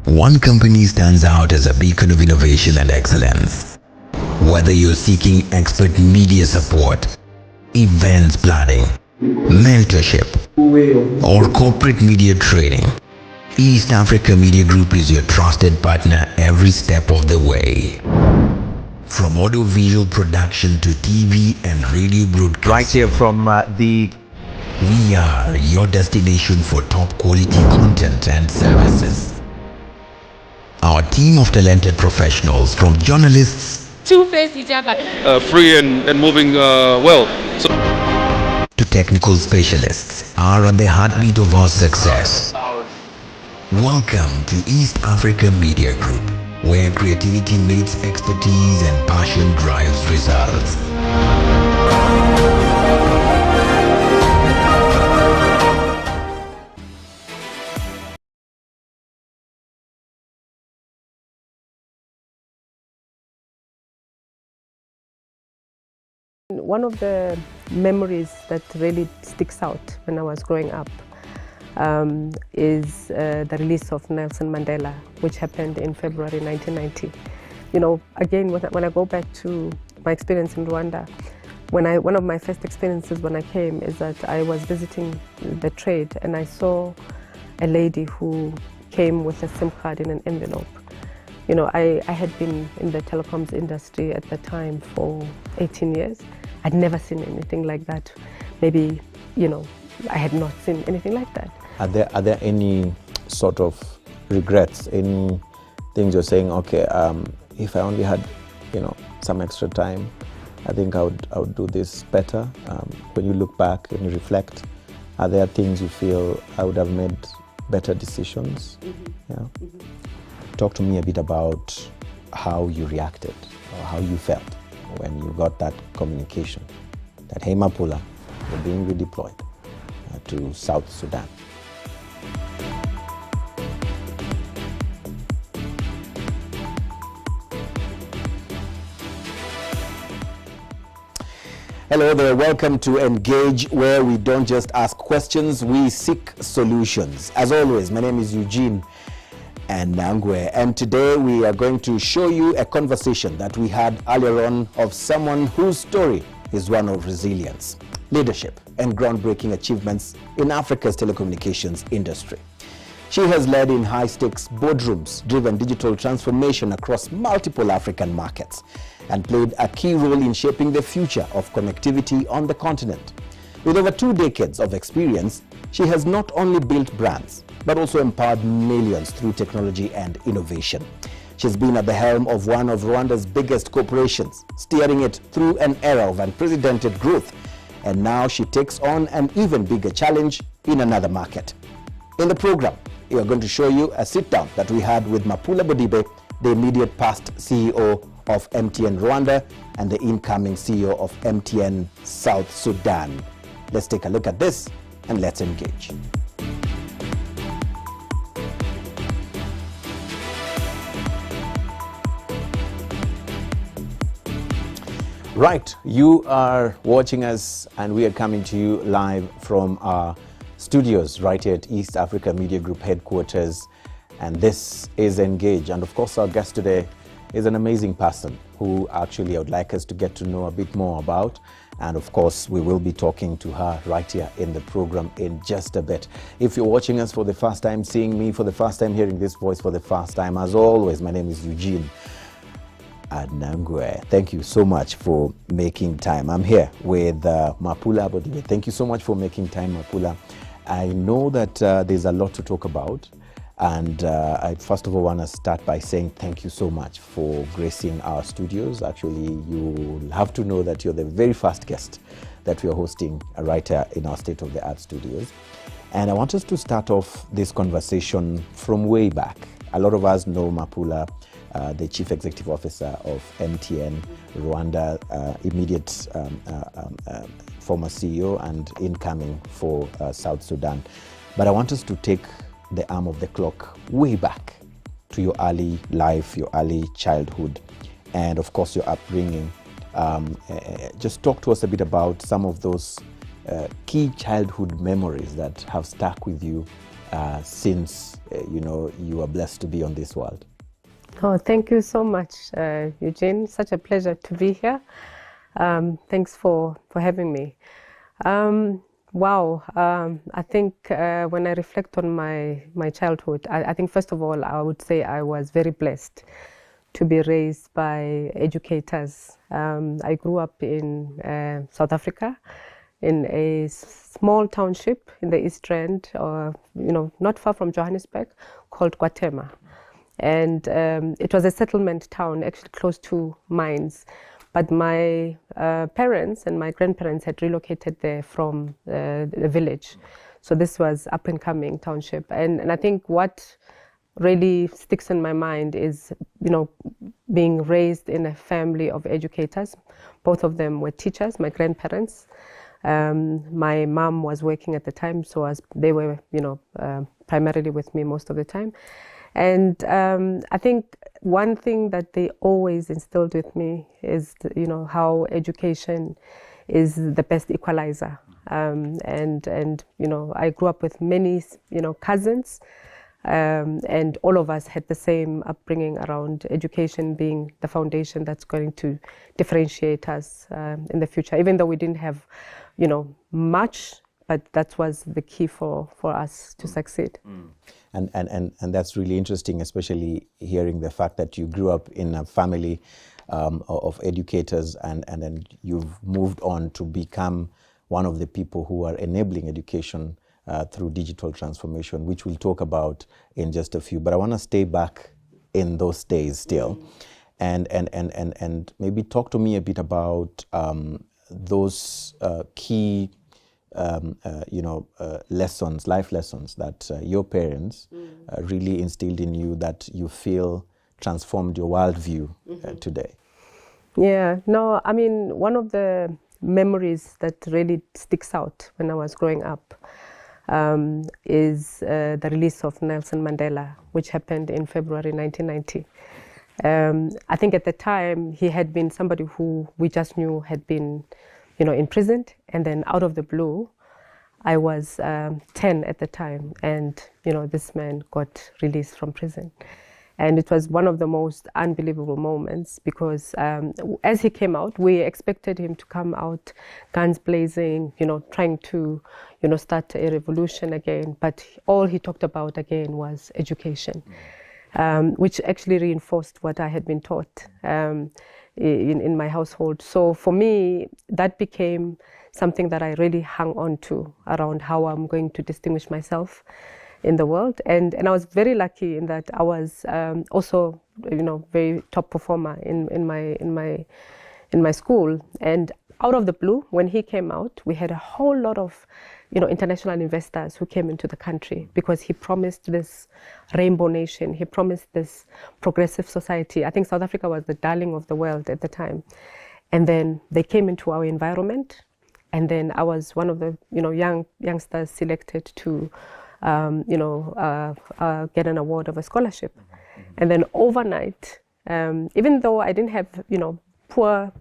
One company stands out as a beacon of innovation and excellence. Whether you're seeking expert media support, events planning, mentorship, or corporate media training, East Africa Media Group is your trusted partner every step of the way. From audiovisual production to TV and radio broadcast. Right here from We are your destination for top quality content and services. Our team of talented professionals, from journalists free and moving well. to technical specialists, are on the heartbeat of our success. Welcome to East Africa Media Group, where creativity meets expertise and passion drives results. One of the memories that really sticks out when I was growing up is the release of Nelson Mandela, which happened in February 1990. You know, again, when I go back to my experience in Rwanda, one of my first experiences when I came is that I was visiting the trade and I saw a lady who came with a SIM card in an envelope. You know, I had been in the telecoms industry at the time for 18 years. I'd never seen anything like that. Maybe, you know, I had not seen anything like that. Are there any sort of regrets, any things you're saying, okay, if I only had, you know, some extra time, I think I would do this better? When you look back and you reflect, are there things you feel I would have made better decisions? Mm-hmm. Yeah. Mm-hmm. Talk to me a bit about how you reacted or how you felt when you got that communication that, hey Mapula, you're being redeployed to South Sudan. Hello there, welcome to Engage, where we don't just ask questions, we seek solutions. As always, my name is Eugene Anangwe, and today we are going to show you a conversation that we had earlier on of someone whose story is one of resilience, leadership, and groundbreaking achievements in Africa's telecommunications industry. She has led in high-stakes boardrooms, driven digital transformation across multiple African markets, and played a key role in shaping the future of connectivity on the continent. With over 2 decades of experience, she has not only built brands, but also empowered millions through technology and innovation. She's been at the helm of one of Rwanda's biggest corporations, steering it through an era of unprecedented growth. And now she takes on an even bigger challenge in another market. In the program, we are going to show you a sit-down that we had with Mapula Bodibe, the immediate past CEO of MTN Rwanda and the incoming CEO of MTN South Sudan. Let's take a look at this and let's engage. Right, you are watching us and we are coming to you live from our studios right here at East Africa Media Group headquarters, and this is Engage. And of course our guest today is an amazing person who actually I would like us to get to know a bit more about, and of course we will be talking to her right here in the program in just a bit. If you're watching us for the first time, seeing me for the first time, hearing this voice for the first time, as always, my name is Eugene Anangwe. Thank you so much for making time. I'm here with Mapula Bodibe. Thank you so much for making time, Mapula. I know that there's a lot to talk about, and I first of all want to start by saying thank you so much for gracing our studios. Actually, you have to know that you're the very first guest that we are hosting right here in our state-of-the-art studios. And I want us to start off this conversation from way back. A lot of us know Mapula, the Chief Executive Officer of MTN Rwanda, immediate former CEO and incoming for South Sudan. But I want us to take the arm of the clock way back to your early life, your early childhood, and of course your upbringing. Just talk to us a bit about some of those key childhood memories that have stuck with you since you are blessed to be on this world? Oh, thank you so much, Eugene. Such a pleasure to be here. Thanks for having me. Wow. I think when I reflect on my childhood, I think first of all, I would say I was very blessed to be raised by educators. I grew up in South Africa, in a small township in the East Rand, not far from Johannesburg, called Kwatema. And it was a settlement town, actually close to mines. But my parents and my grandparents had relocated there from the village. So this was up-and-coming township. And I think what really sticks in my mind is, being raised in a family of educators. Both of them were teachers, my grandparents. My mom was working at the time, so they were, primarily with me most of the time. And I think one thing that they always instilled with me is, how education is the best equalizer. And I grew up with many, cousins, and all of us had the same upbringing around education being the foundation that's going to differentiate us in the future, even though we didn't have, much. But that was the key for us to succeed. And that's really interesting, especially hearing the fact that you grew up in a family of educators, and then you've moved on to become one of the people who are enabling education through digital transformation, which we'll talk about in just a few. But I want to stay back in those days still, and maybe talk to me a bit about those key lessons, life lessons that your parents really instilled in you, that you feel transformed your worldview today. Yeah, no, I mean, one of the memories that really sticks out when I was growing up is the release of Nelson Mandela, which happened in February 1990. I think at the time he had been somebody who we just knew had been imprisoned, and then out of the blue, I was 10 at the time, and this man got released from prison. And it was one of the most unbelievable moments, because as he came out, we expected him to come out guns blazing, trying to start a revolution again. But all he talked about again was education, which actually reinforced what I had been taught in my household. So for me, that became something that I really hung on to around how I'm going to distinguish myself in the world. And I was very lucky in that I was also, very top performer in my school. And out of the blue, when he came out, we had a whole lot of, international investors who came into the country, because he promised this rainbow nation. He promised this progressive society. I think South Africa was the darling of the world at the time. And then they came into our environment. And then I was one of the, youngsters selected to, get an award of a scholarship. And then overnight, even though I didn't have, poor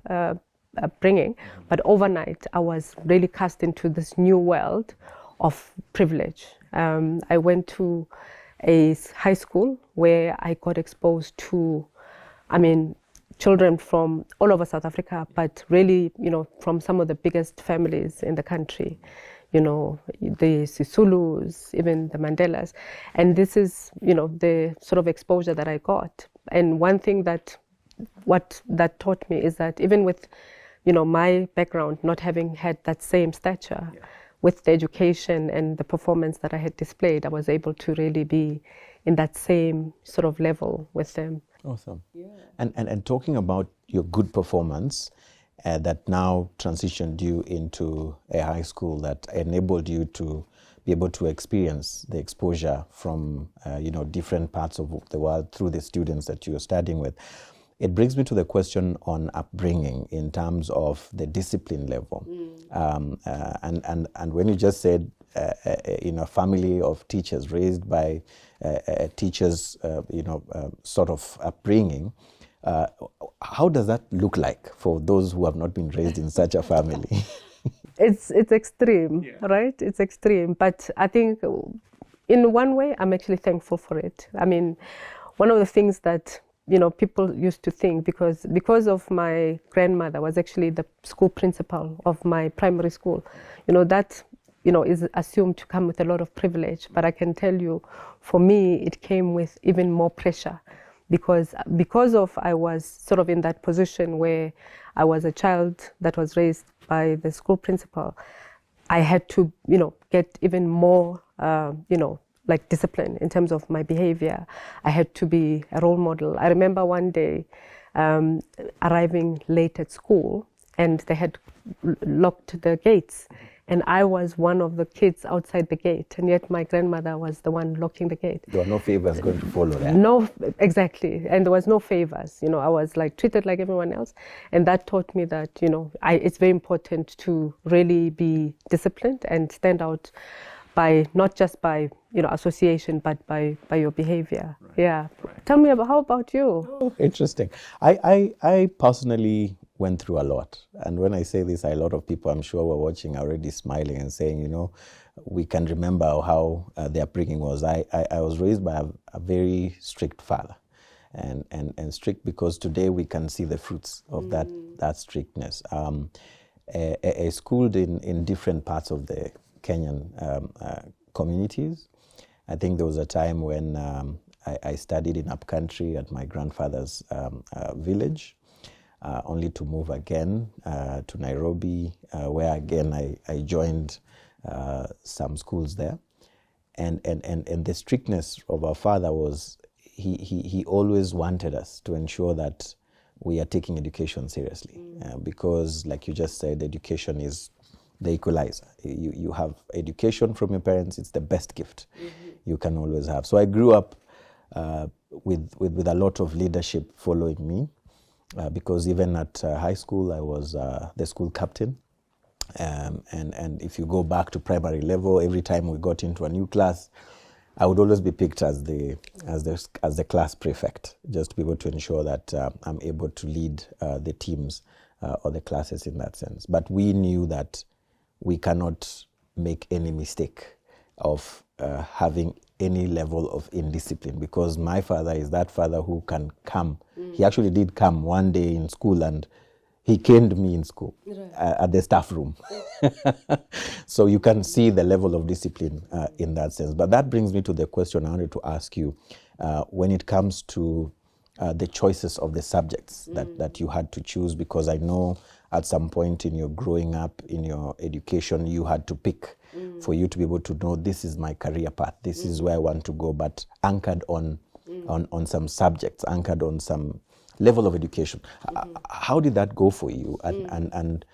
upbringing, but overnight I was really cast into this new world of privilege. I went to a high school where I got exposed to, children from all over South Africa, but really, from some of the biggest families in the country, the Sisulus, even the Mandelas. And this is, the sort of exposure that I got. And one thing that taught me is that even with, my background, not having had that same stature, with the education and the performance that I had displayed, I was able to really be in that same sort of level with them. Awesome. Yeah. And talking about your good performance that now transitioned you into a high school that enabled you to be able to experience the exposure from different parts of the world through the students that you're studying with. It brings me to the question on upbringing in terms of the discipline level. And when you just said in a family of teachers raised by teachers, sort of upbringing, how does that look like for those who have not been raised in such a family? It's extreme, right? It's extreme. But I think in one way, I'm actually thankful for it. I mean, one of the things that, you know, people used to think, because of my grandmother was actually the school principal of my primary school, you know, that, you know, is assumed to come with a lot of privilege. But I can tell you, for me, it came with even more pressure, because of I was sort of in that position where I was a child that was raised by the school principal. I had to, you know, get even more, you know, like discipline in terms of my behavior. I had to be a role model. I remember one day arriving late at school, and they had locked the gates. And I was one of the kids outside the gate, and yet my grandmother was the one locking the gate. There were no favors going to follow that. No, exactly. And there was no favors. You know, I was like treated like everyone else. And that taught me that, you know, it's very important to really be disciplined and stand out by, not just by, you know, association, but by your behavior. Right. Yeah. Right. Tell me about, how about you? Oh, interesting. I personally went through a lot. And when I say this, a lot of people I'm sure were watching already smiling and saying, you know, we can remember how their upbringing was. I was raised by a very strict father, and strict because today we can see the fruits of that strictness. Schooled in different parts of the Kenyan communities. I think there was a time when I studied in upcountry at my grandfather's village. Only to move again to Nairobi, where again I joined some schools there, and the strictness of our father was he always wanted us to ensure that we are taking education seriously, because, like you just said, education is the equalizer. You have education from your parents; it's the best gift you can always have. So I grew up with a lot of leadership following me. Because even at high school, I was the school captain. And if you go back to primary level, every time we got into a new class, I would always be picked as the class prefect, just to be able to ensure that I'm able to lead the teams or the classes in that sense. But we knew that we cannot make any mistake of having any level of indiscipline, because my father is that father who can come. He actually did come one day in school, and he caned me in school at the staff room. So you can see the level of discipline in that sense. But that brings me to the question I wanted to ask you. When it comes to the choices of the subjects that you had to choose, because I know at some point in your growing up, in your education, you had to pick for you to be able to know, this is my career path, this is where I want to go, but anchored on some subjects, anchored on some level of education. How did that go for you? And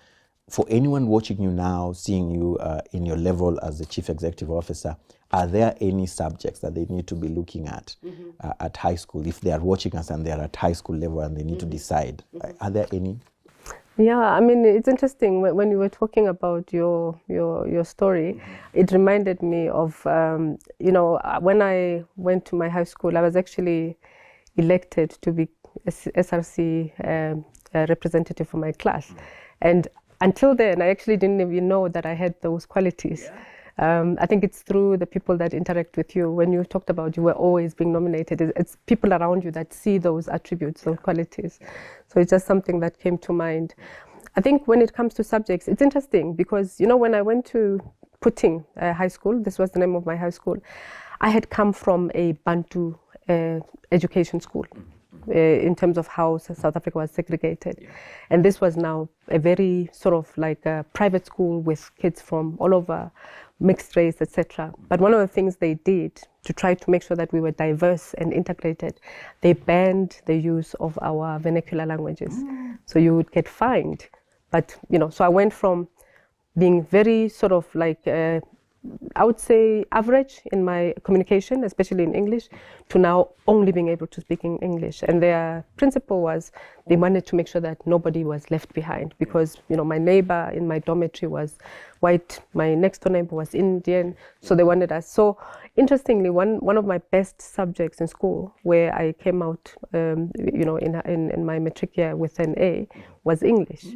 for anyone watching you now, seeing you in your level as the Chief Executive Officer, are there any subjects that they need to be looking at at high school? If they are watching us and they are at high school level and they need to decide, are there any? Yeah, I mean, it's interesting when you were talking about your story. It reminded me of, you know, when I went to my high school, I was actually elected to be SRC representative for my class. And until then, I actually didn't even know that I had those qualities. I think it's through the people that interact with you. When you talked about you were always being nominated, it's people around you that see those attributes, those qualities. So it's just something that came to mind. I think when it comes to subjects, it's interesting because, you know, when I went to Puting High School, this was the name of my high school, I had come from a Bantu education school. In terms of how South Africa was segregated. And this was now a very sort of like a private school with kids from all over, mixed race, etc. But one of the things they did to try to make sure that we were diverse and integrated, they banned the use of our vernacular languages. So you would get fined. But, you know, so I went from being very sort of like I would say average in my communication, especially in English, to now only being able to speak in English. And their principle was they wanted to make sure that nobody was left behind because, you know, my neighbor in my dormitory was white, my next door neighbor was Indian, so they wanted us. So interestingly, one of my best subjects in school where I came out, you know, in my matric year with an A was English.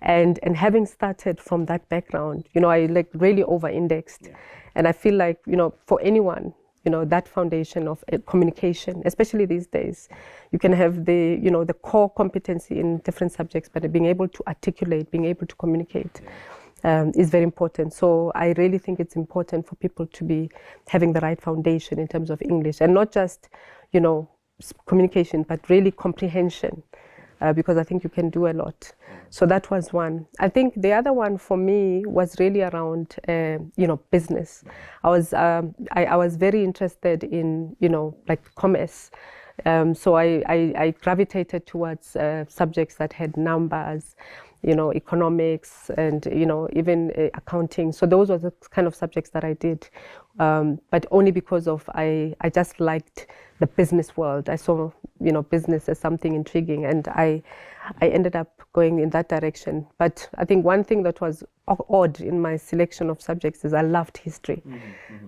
And having started from that background, you know, I like really over-indexed. And I feel like, you know, for anyone that foundation of communication, especially these days. You can have the core competency in different subjects, but being able to articulate, being able to communicate is very important. So I really think it's important for people to be having the right foundation in terms of English, and not just, communication, but really comprehension, because I think you can do a lot. So that was one. I think the other one for me was really around, business. I was very interested in, like commerce. So I gravitated towards subjects that had numbers, economics, and even accounting. So those were the kind of subjects that I did, but only because I just liked the business world. I saw business as something intriguing, and I ended up going in that direction. But I think one thing that was odd in my selection of subjects is I loved history.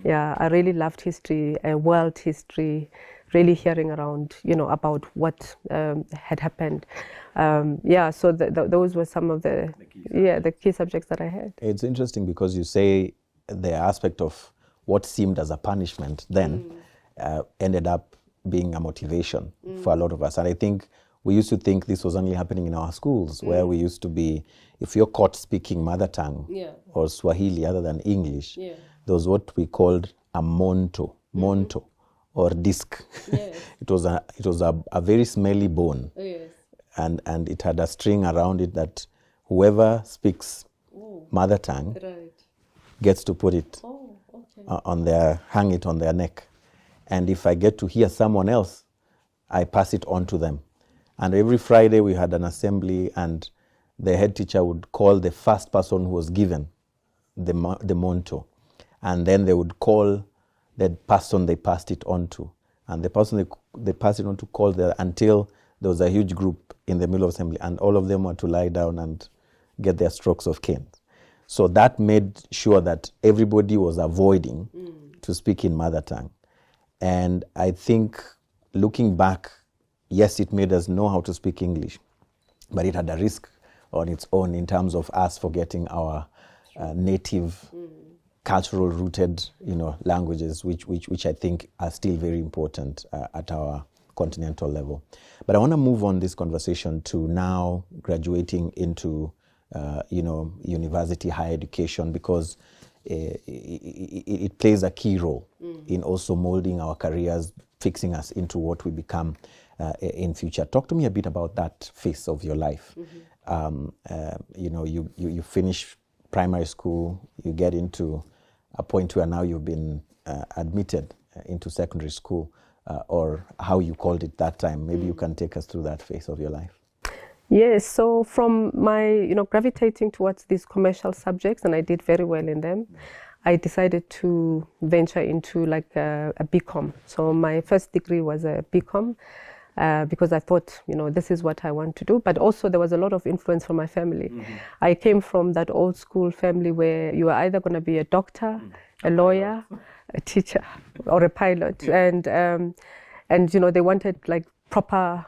Yeah, I really loved history, world history, really hearing around, about what had happened. So those were some of the key subjects that I had. It's interesting because you say the aspect of what seemed as a punishment then ended up being a motivation for a lot of us. And I think we used to think this was only happening in our schools, where we used to be, if you're caught speaking mother tongue or Swahili other than English, there was what we called a monto or disc. Yes. It was a very smelly bone. Oh, yes. And it had a string around it that whoever speaks mother tongue gets to put it hang it on their neck. And if I get to hear someone else, I pass it on to them. And every Friday we had an assembly, and the head teacher would call the first person who was given the monto. And then they would call the person they passed it on to. And the person they passed it on to called until there was a huge group in the middle of assembly, and all of them were to lie down and get their strokes of cane. So that made sure that everybody was avoiding to speak in mother tongue. And I think looking back, yes, it made us know how to speak English, but it had a risk on its own in terms of us forgetting our native, cultural rooted, languages, which I think are still very important at our continental level. But I want to move on this conversation to now graduating into, university, higher education, because it plays a key role in also molding our careers, fixing us into what we become in future. Talk to me a bit about that phase of your life. You finish primary school, you get into a point where now you've been admitted into secondary school, or how you called it that time. Maybe you can take us through that phase of your life. Yes, so from my, gravitating towards these commercial subjects, and I did very well in them, I decided to venture into like a BCom. So my first degree was a BCom, because I thought, this is what I want to do. But also there was a lot of influence from my family. I came from that old school family where you were either going to be a doctor, a lawyer, a teacher, or a pilot. And they wanted like proper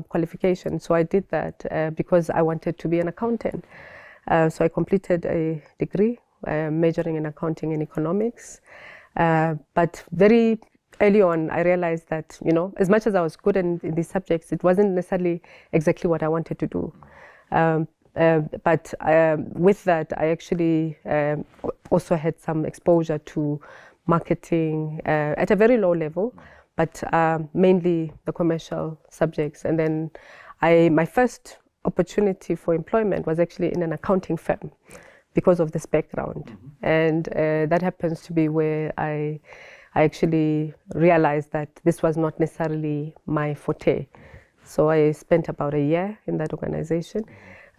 qualification. So I did that because I wanted to be an accountant. So I completed a degree majoring in accounting and economics. But very early on, I realized that, as much as I was good in these subjects, it wasn't necessarily exactly what I wanted to do. But with that, I actually also had some exposure to marketing at a very low level, but mainly the commercial subjects. And then my first opportunity for employment was actually in an accounting firm because of this background. And that happens to be where I actually realized that this was not necessarily my forte. So I spent about a year in that organization,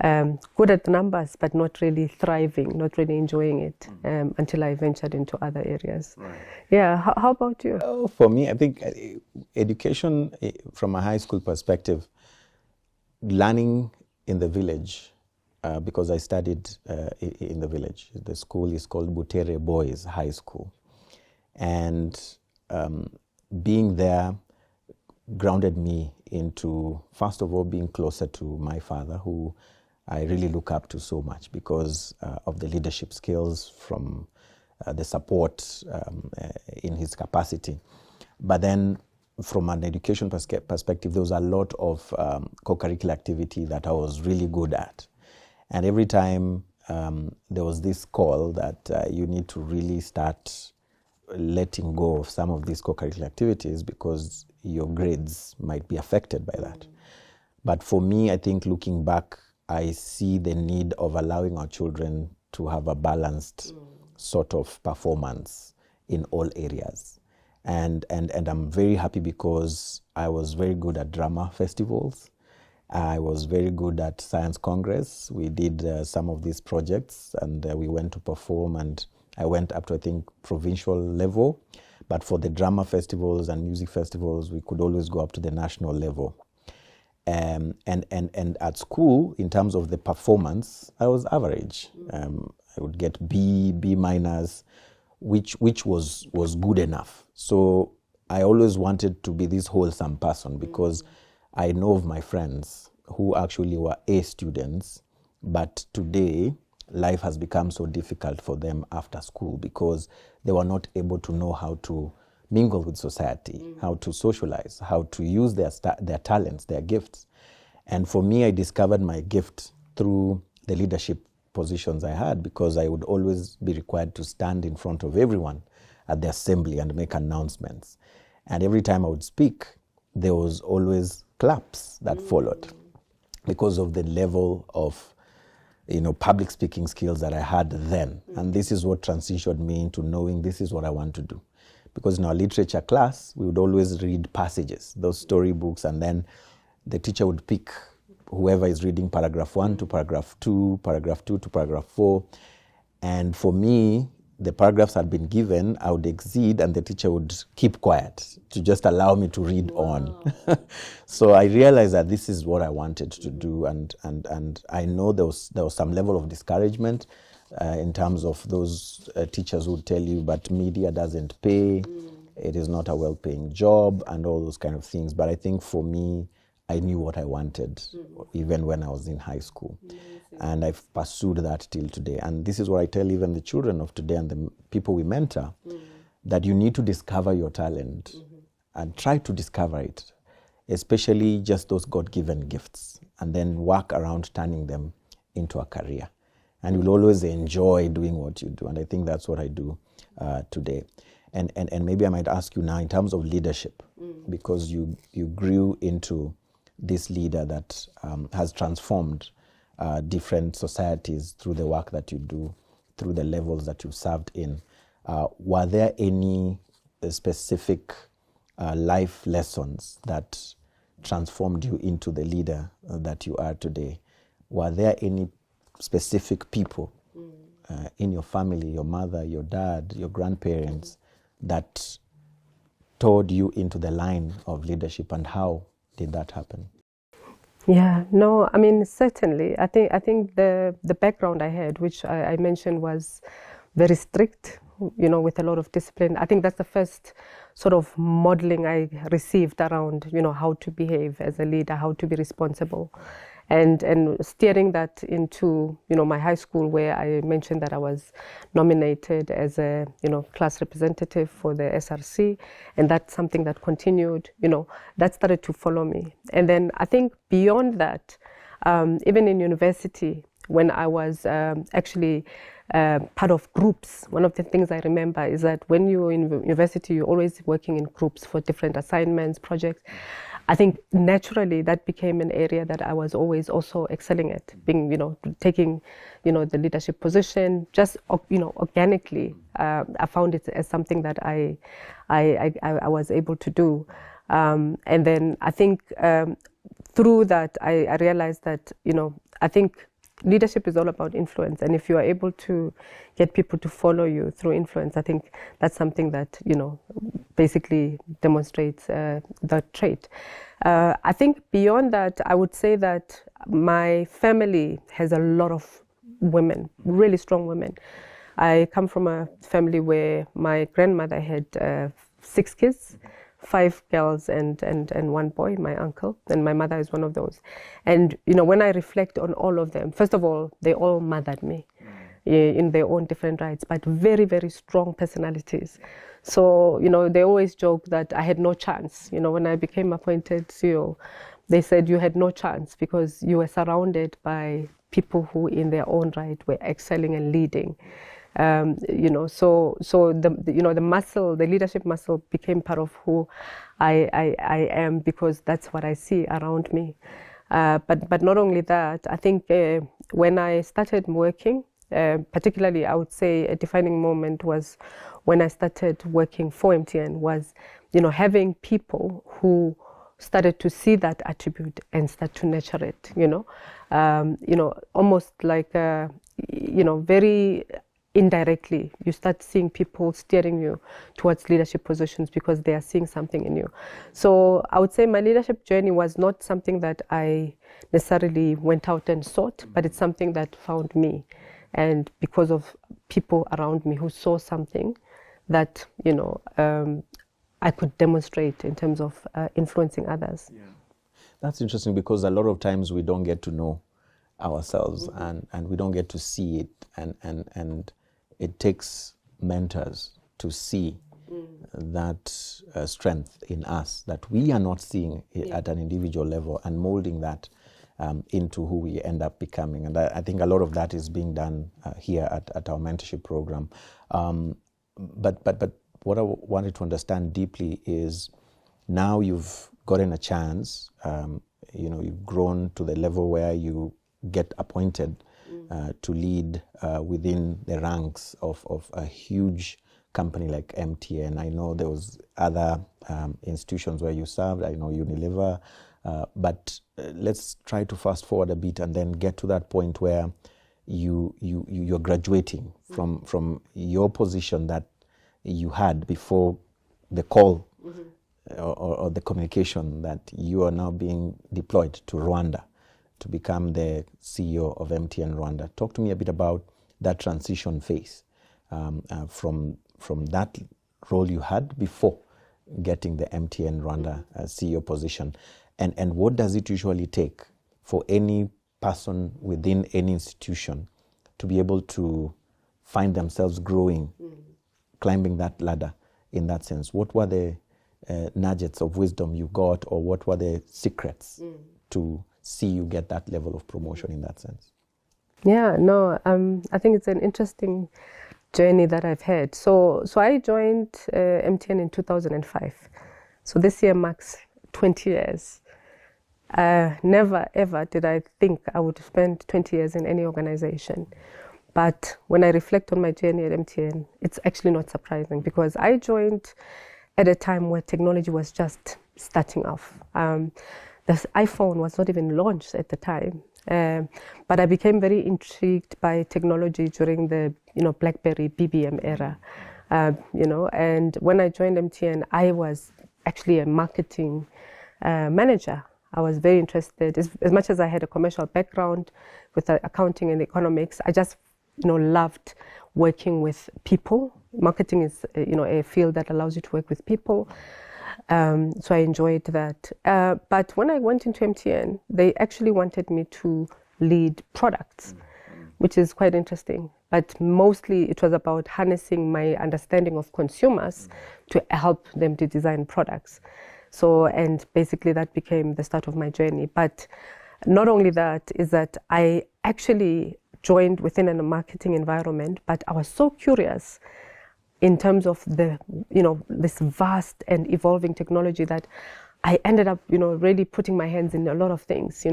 good at the numbers, but not really thriving, not really enjoying it, until I ventured into other areas. Right. Yeah, how about you? For me, I think education from a high school perspective, learning in the village, because I studied in the village. The school is called Butere Boys High School. And being there grounded me into, first of all, being closer to my father, who I really look up to so much because of the leadership skills from the support in his capacity. But then from an education perspective, there was a lot of co-curricular activity that I was really good at. And every time there was this call that you need to really start letting go of some of these co-curricular activities because your grades might be affected by that. But for me, I think looking back, I see the need of allowing our children to have a balanced sort of performance in all areas. And I'm very happy because I was very good at drama festivals. I was very good at Science Congress. We did some of these projects and we went to perform, and I went up to, I think, provincial level. But for the drama festivals and music festivals, we could always go up to the national level. And at school, in terms of the performance, I was average. I would get B minus, which was good enough. So I always wanted to be this wholesome person because I know of my friends who actually were A students, but today life has become so difficult for them after school because they were not able to know how to mingle with society, how to socialize, how to use their talents, their gifts. And for me, I discovered my gift through the leadership positions I had, because I would always be required to stand in front of everyone at the assembly and make announcements. And every time I would speak, there was always claps that followed because of the level of public speaking skills that I had then. And this is what transitioned me into knowing this is what I want to do. Because in our literature class, we would always read passages, those storybooks, and then the teacher would pick whoever is reading paragraph 1 to paragraph 2, paragraph 2 to paragraph 4. And for me, the paragraphs had been given, I would exceed, and the teacher would keep quiet to just allow me to read on. So I realized that this is what I wanted to do, and I know there was some level of discouragement in terms of those teachers who would tell you, but media doesn't pay, it is not a well-paying job, and all those kind of things. But I think for me, I knew what I wanted even when I was in high school. And I've pursued that till today. And this is what I tell even the children of today and the people we mentor, that you need to discover your talent and try to discover it, especially just those God-given gifts, and then work around turning them into a career. And you'll always enjoy doing what you do. And I think that's what I do today. And maybe I might ask you now in terms of leadership, because you grew into this leader that has transformed different societies through the work that you do, through the levels that you served in. Were there any specific life lessons that transformed you into the leader that you are today? Were there any specific people in your family, your mother, your dad, your grandparents, that towed you into the line of leadership, and how did that happen? Yeah, no, I mean, certainly. I think the background I had, which I mentioned, was very strict, with a lot of discipline. I think that's the first sort of modeling I received around, how to behave as a leader, how to be responsible. And steering that into, my high school, where I mentioned that I was nominated as a, class representative for the SRC. And that's something that continued, that started to follow me. And then I think beyond that, even in university, when I was actually part of groups, one of the things I remember is that when you're in university, you're always working in groups for different assignments, projects. I think naturally that became an area that I was always also excelling at, being, taking, the leadership position, just, organically. I found it as something that I was able to do. And then I think through that, I realized that, I think leadership is all about influence. And if you are able to get people to follow you through influence, I think that's something that, basically demonstrates that trait. I think beyond that, I would say that my family has a lot of women, really strong women. I come from a family where my grandmother had 6 kids, 5 girls and 1 boy, my uncle, and my mother is one of those. And when I reflect on all of them, first of all, they all mothered me. in their own different rights, but very, very strong personalities. So, they always joke that I had no chance. When I became appointed CEO, they said you had no chance because you were surrounded by people who in their own right were excelling and leading. So the muscle, the leadership muscle became part of who I am, because that's what I see around me. But not only that, I think when I started working, particularly I would say a defining moment was when I started working for MTN, was, having people who started to see that attribute and start to nurture it, almost like, very indirectly, you start seeing people steering you towards leadership positions because they are seeing something in you. So I would say my leadership journey was not something that I necessarily went out and sought, but it's something that found me. And because of people around me who saw something that, I could demonstrate in terms of influencing others. Yeah. That's interesting, because a lot of times we don't get to know ourselves, and we don't get to see it, and it takes mentors to see that strength in us that we are not seeing at an individual level, and molding that into who we end up becoming. And I think a lot of that is being done here at our mentorship program. But what I wanted to understand deeply is, now you've gotten a chance, you've grown to the level where you get appointed to lead within the ranks of a huge company like MTN. I know there was other institutions where you served. I know Unilever, but let's try to fast forward a bit and then get to that point where you're graduating from your position that you had before the call or the communication that you are now being deployed to Rwanda to become the CEO of MTN Rwanda. Talk to me a bit about that transition phase from that role you had before getting the MTN Rwanda CEO position, and what does it usually take for any person within any institution to be able to find themselves growing, climbing that ladder in that sense? What were the nuggets of wisdom you got, or what were the secrets to see you get that level of promotion in that sense? Yeah, no, I think it's an interesting journey that I've had. So I joined MTN in 2005. So this year marks 20 years. Never ever did I think I would spend 20 years in any organization. But when I reflect on my journey at MTN, it's actually not surprising, because I joined at a time where technology was just starting off. The iPhone was not even launched at the time. But I became very intrigued by technology during the BlackBerry BBM era. And when I joined MTN, I was actually a marketing manager. I was very interested, as much as I had a commercial background with accounting and economics. I just loved working with people. Marketing is a field that allows you to work with people. So I enjoyed that. But when I went into MTN, they actually wanted me to lead products, which is quite interesting. But mostly it was about harnessing my understanding of consumers to help them to design products. So, and basically that became the start of my journey. But not only that, is that I actually joined within a marketing environment, but I was so curious in terms of the, this vast and evolving technology that I ended up, really putting my hands in a lot of things,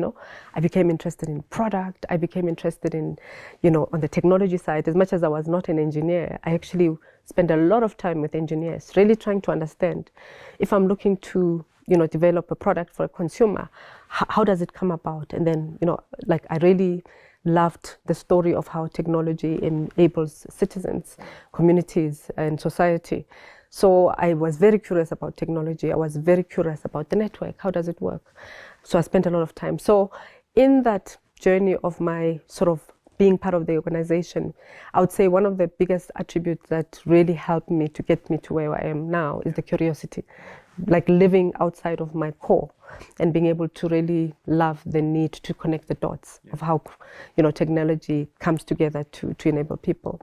I became interested in product. I became interested in, on the technology side. As much as I was not an engineer, I actually spent a lot of time with engineers, really trying to understand if I'm looking to, develop a product for a consumer, how does it come about? And then, I really loved the story of how technology enables citizens, communities, and society. So I was very curious about technology. I was very curious about the network. How does it work? So I spent a lot of time. So in that journey of my sort of being part of the organization, I would say one of the biggest attributes that really helped me to get me to where I am now is the curiosity, like living outside of my core and being able to really love the need to connect the dots of how, technology comes together to enable people.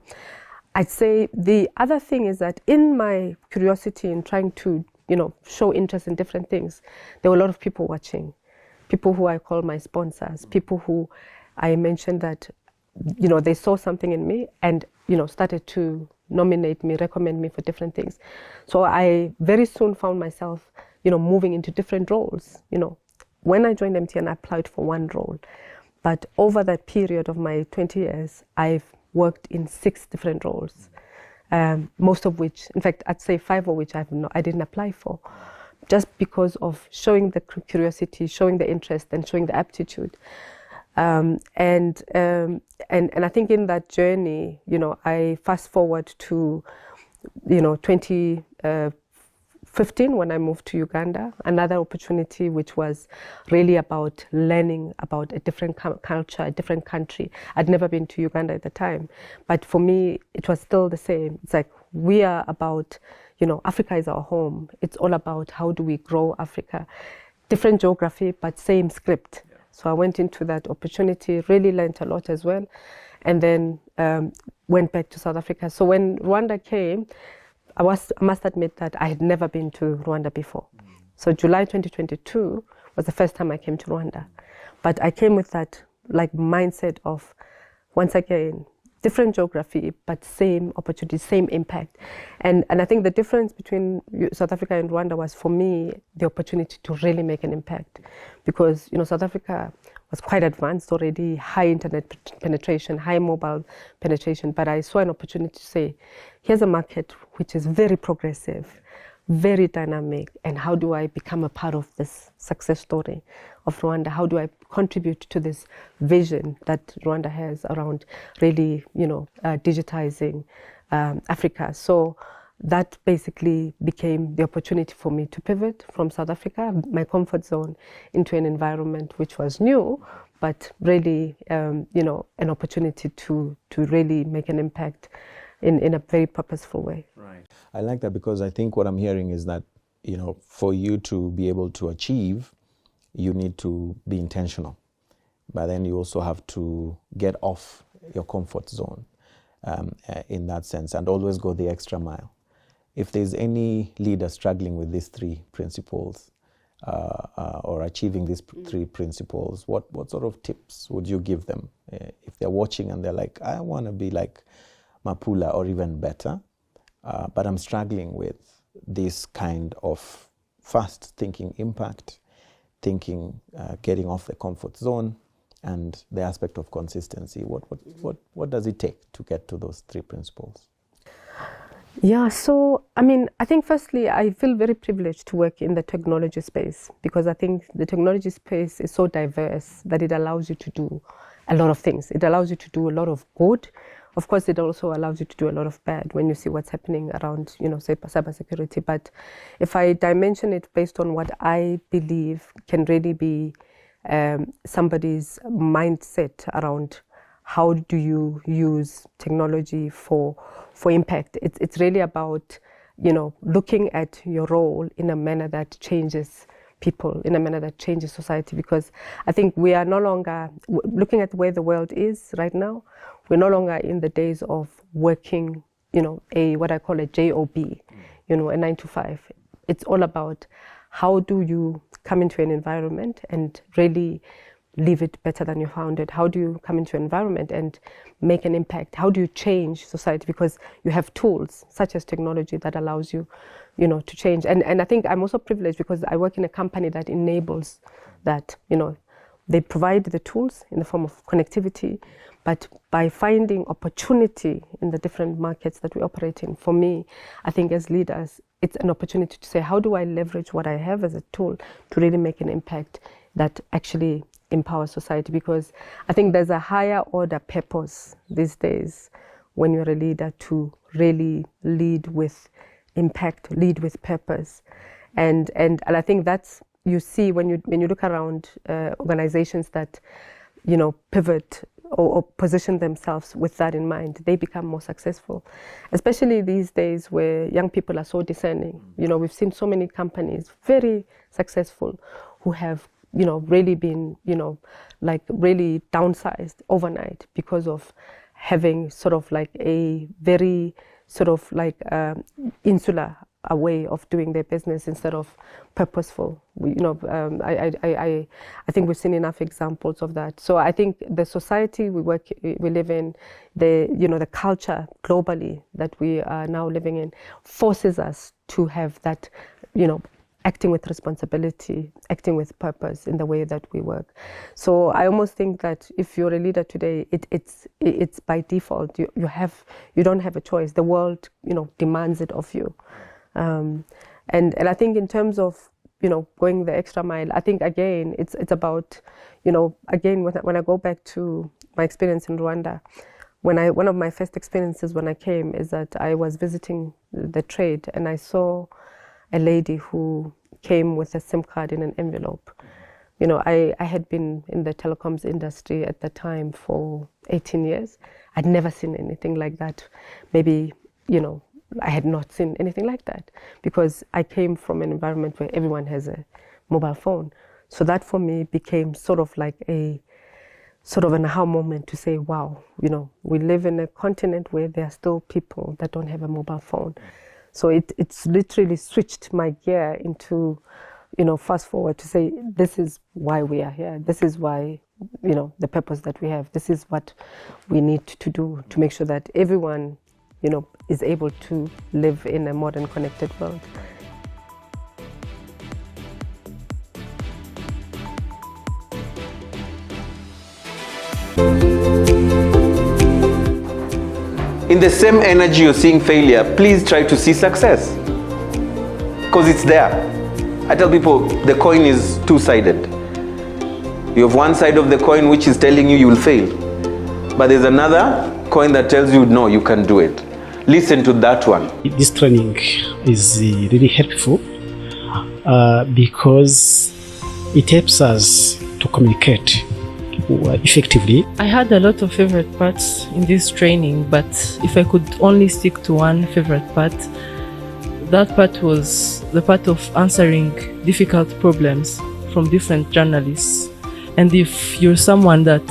I'd say the other thing is that in my curiosity in trying to, show interest in different things, there were a lot of people watching, people who I call my sponsors, people who I mentioned that, they saw something in me and, started to nominate me, recommend me for different things. So I very soon found myself, moving into different roles. When I joined MTN, I applied for one role. But over that period of my 20 years, I've worked in 6 different roles, most of which, in fact, I'd say 5 of which I didn't apply for, just because of showing the curiosity, showing the interest, and showing the aptitude. And I think in that journey, I fast forward to, 2015 when I moved to Uganda, another opportunity which was really about learning about a different culture, a different country. I'd never been to Uganda at the time, but for me, it was still the same. It's like we are about, Africa is our home. It's all about how do we grow Africa. Different geography, but same script. So I went into that opportunity, really learned a lot as well, and then went back to South Africa. So when Rwanda came, I must admit that I had never been to Rwanda before. So July 2022 was the first time I came to Rwanda. But I came with that mindset of, once again, different geography, but same opportunity, same impact. And I think the difference between South Africa and Rwanda was, for me, the opportunity to really make an impact. Because, South Africa was quite advanced already, high internet penetration, high mobile penetration. But I saw an opportunity to say, here's a market which is very progressive, very dynamic, and how do I become a part of this success story of Rwanda? How do I contribute to this vision that Rwanda has around really, digitizing Africa? So that basically became the opportunity for me to pivot from South Africa, my comfort zone, into an environment which was new, but really, an opportunity to really make an impact in a very purposeful way. Right. I like that, because I think what I'm hearing is that, for you to be able to achieve, you need to be intentional. But then you also have to get off your comfort zone in that sense, and always go the extra mile. If there's any leader struggling with these 3 principles or achieving these 3 principles, what sort of tips would you give them if they're watching and they're like, I want to be like Mapula or even better, but I'm struggling with this kind of fast thinking impact, thinking, getting off the comfort zone, and the aspect of consistency. What does it take to get to those 3 principles? Yeah, so, I think firstly, I feel very privileged to work in the technology space, because I think the technology space is so diverse that it allows you to do a lot of things. It allows you to do a lot of good. Of course, it also allows you to do a lot of bad when you see what's happening around, say, cybersecurity. But if I dimension it based on what I believe can really be somebody's mindset around how do you use technology for impact, it's really about, looking at your role in a manner that changes people, in a manner that changes society. Because I think we are no longer, looking at where the world is right now, we're no longer in the days of working, what I call a job, a 9 to 5. It's all about how do you come into an environment and really leave it better than you found it? How do you come into an environment and make an impact? How do you change society? Because you have tools such as technology that allows you, to change. And I think I'm also privileged because I work in a company that enables that, they provide the tools in the form of connectivity, but by finding opportunity in the different markets that we operate in, for me, I think as leaders, it's an opportunity to say, how do I leverage what I have as a tool to really make an impact that actually empower society? Because I think there's a higher order purpose these days when you're a leader to really lead with impact, lead with purpose. And I think that's, you see when you look around organizations that, pivot or position themselves with that in mind, they become more successful. Especially these days where young people are so discerning. You know, we've seen so many companies, very successful, who have, you know, really been, you know, like really downsized overnight because of having sort of like a very sort of like insular a way of doing their business instead of purposeful. You know, I think we've seen enough examples of that. So I think the society we live in, the culture globally that we are now living in, forces us to have that, you know, acting with responsibility, acting with purpose in the way that we work. So I almost think that if you're a leader today, it's by default. You don't have a choice. The world, you know, demands it of you. And I think in terms of, you know, going the extra mile, I think again it's about, you know, again when I go back to my experience in Rwanda, one of my first experiences when I came is that I was visiting the trade and I saw a lady who came with a SIM card in an envelope. You know, I had been in the telecoms industry at the time for 18 years. I'd never seen anything like that. Maybe, you know, I had not seen anything like that because I came from an environment where everyone has a mobile phone. So that for me became sort of like an aha moment to say, wow, you know, we live in a continent where there are still people that don't have a mobile phone. So it's literally switched my gear into, you know, fast forward to say, this is why we are here. This is why, you know, the purpose that we have. This is what we need to do to make sure that everyone, you know, is able to live in a modern connected world. In the same energy you're seeing failure, please try to see success. Because it's there. I tell people the coin is two-sided. You have one side of the coin which is telling you will fail. But there's another coin that tells you, no, you can do it. Listen to that one. This training is really helpful because it helps us to communicate effectively. I had a lot of favorite parts in this training, but if I could only stick to one favorite part, that part was the part of answering difficult problems from different journalists. And if you're someone that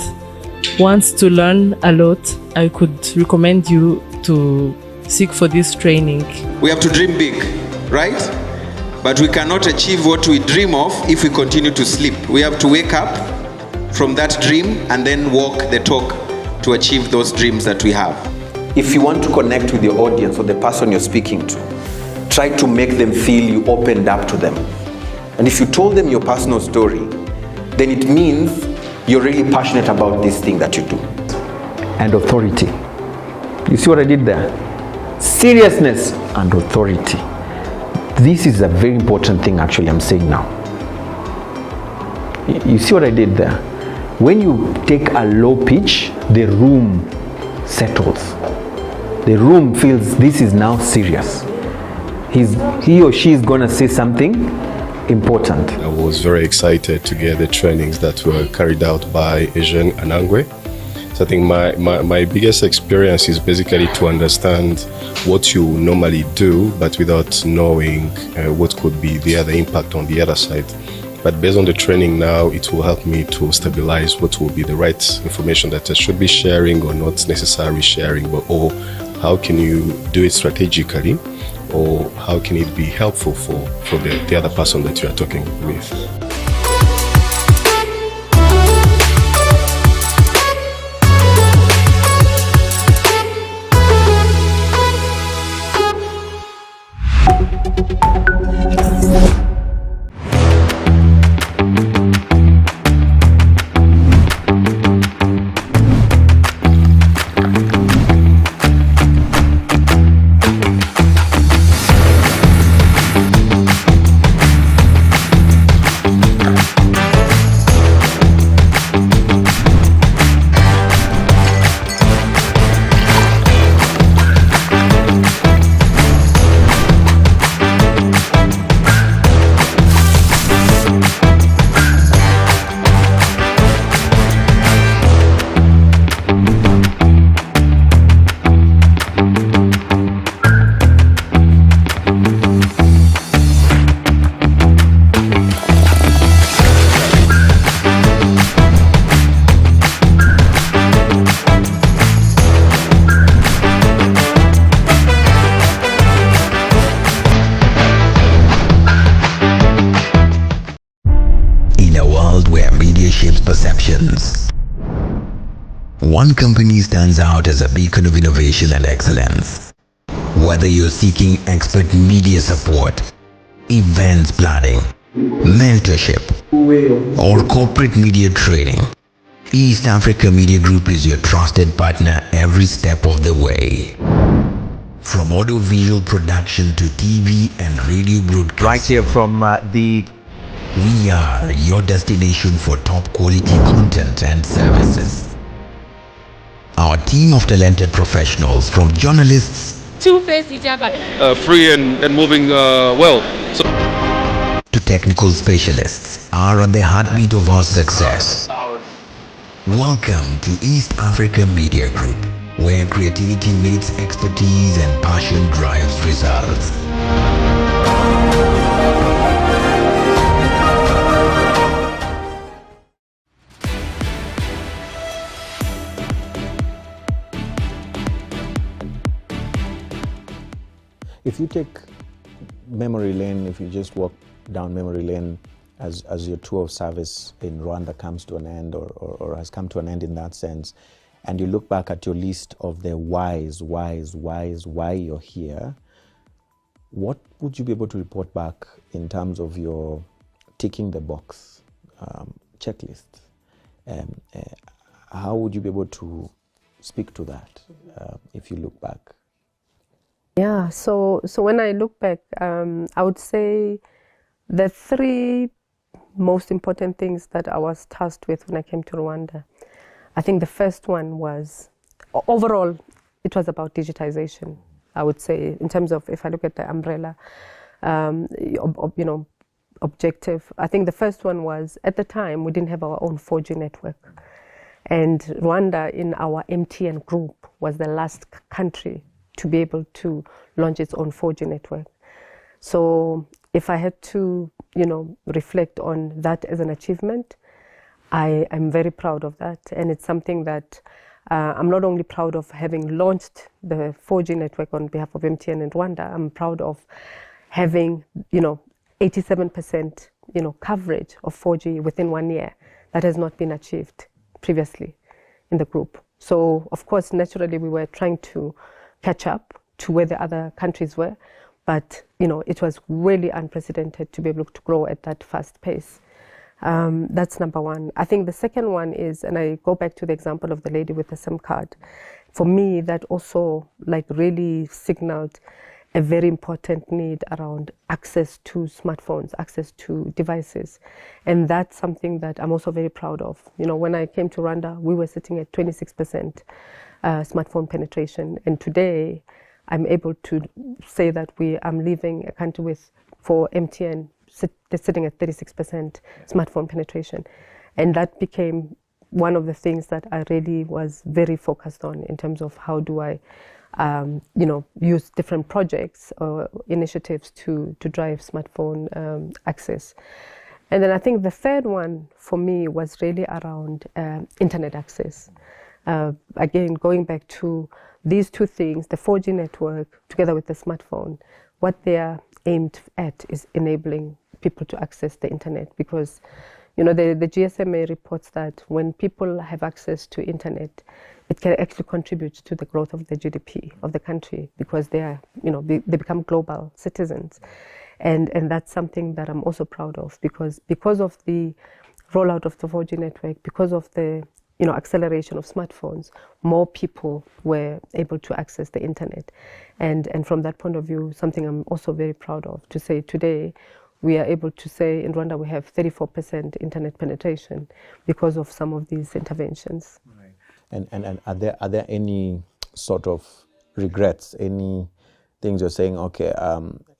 wants to learn a lot, I could recommend you to seek for this training. We have to dream big, right? But we cannot achieve what we dream of if we continue to sleep. We have to wake up from that dream and then walk the talk to achieve those dreams that we have. If you want to connect with your audience or the person you're speaking to, try to make them feel you opened up to them. And if you told them your personal story, then it means you're really passionate about this thing that you do. And authority. You see what I did there? Seriousness and authority. This is a very important thing actually I'm saying now. You see what I did there? When you take a low pitch, the room settles. The room feels this is now serious. He or she is gonna say something important. I was very excited to get the trainings that were carried out by Eugene Anangwe. So I think my biggest experience is basically to understand what you normally do, but without knowing what could be the other impact on the other side. But based on the training now, it will help me to stabilize what will be the right information that I should be sharing or not necessarily sharing, but or how can you do it strategically, or how can it be helpful for the other person that you are talking with. world where media shapes perceptions, one company stands out as a beacon of innovation and excellence. Whether you're seeking expert media support, events planning, mentorship, or corporate media training, East Africa Media Group is your trusted partner every step of the way. From audiovisual production to TV and radio broadcast. Right here from We are your destination for top quality content and services. Our team of talented professionals, from journalists Free and moving well. So to technical specialists, are on the heartbeat of our success. Welcome to East Africa Media Group, where creativity meets expertise and passion drives results. If you take memory lane, if you just walk down memory lane as your tour of service in Rwanda comes to an end or has come to an end in that sense, and you look back at your list of the why you're here, what would you be able to report back in terms of your ticking the box checklist? How would you be able to speak to that if you look back? Yeah, so when I look back, I would say the three most important things that I was tasked with when I came to Rwanda. I think the first one was, overall, it was about digitization, I would say, in terms of, if I look at the umbrella, objective. I think the first one was, at the time, we didn't have our own 4G network. And Rwanda, in our MTN group, was the last country to be able to launch its own 4G network. So if I had to, reflect on that as an achievement, I am very proud of that. And it's something that I'm not only proud of having launched the 4G network on behalf of MTN in Rwanda, I'm proud of having, 87%, coverage of 4G within 1 year. That has not been achieved previously in the group. So, of course, naturally, we were trying to catch up to where the other countries were. But, it was really unprecedented to be able to grow at that fast pace. That's number one. I think the second one is, and I go back to the example of the lady with the SIM card. For me, that also really signaled a very important need around access to smartphones, access to devices. And that's something that I'm also very proud of. When I came to Rwanda, we were sitting at 26% smartphone penetration. And today, I'm able to say that I'm leaving a country with, for MTN, sitting at 36% smartphone penetration. And that became one of the things that I really was very focused on in terms of how do I, use different projects or initiatives to drive smartphone access. And then I think the third one for me was really around internet access. Again, going back to these two things, the 4G network together with the smartphone, what they are aimed at is enabling people to access the internet, because the GSMA reports that when people have access to internet, it can actually contribute to the growth of the GDP of the country, because they are, they become global citizens. And that's something that I'm also proud of, because of the rollout of the 4G network, because of the acceleration of smartphones, more people were able to access the internet. And from that point of view, something I'm also very proud of, to say today, we are able to say in Rwanda we have 34% internet penetration because of some of these interventions. Right. And are there any sort of regrets, any things you're saying, okay,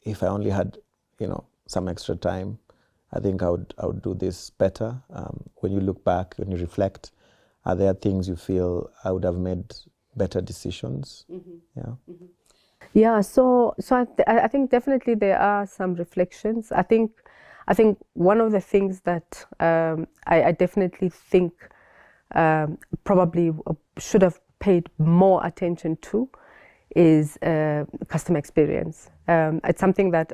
if I only had, some extra time, I think I would do this better? When you look back, when you reflect, are there things you feel I would have made better decisions? Mm-hmm. Yeah. Mm-hmm. Yeah. So I think definitely there are some reflections. I think one of the things that I definitely think probably should have paid more attention to is customer experience. It's something that,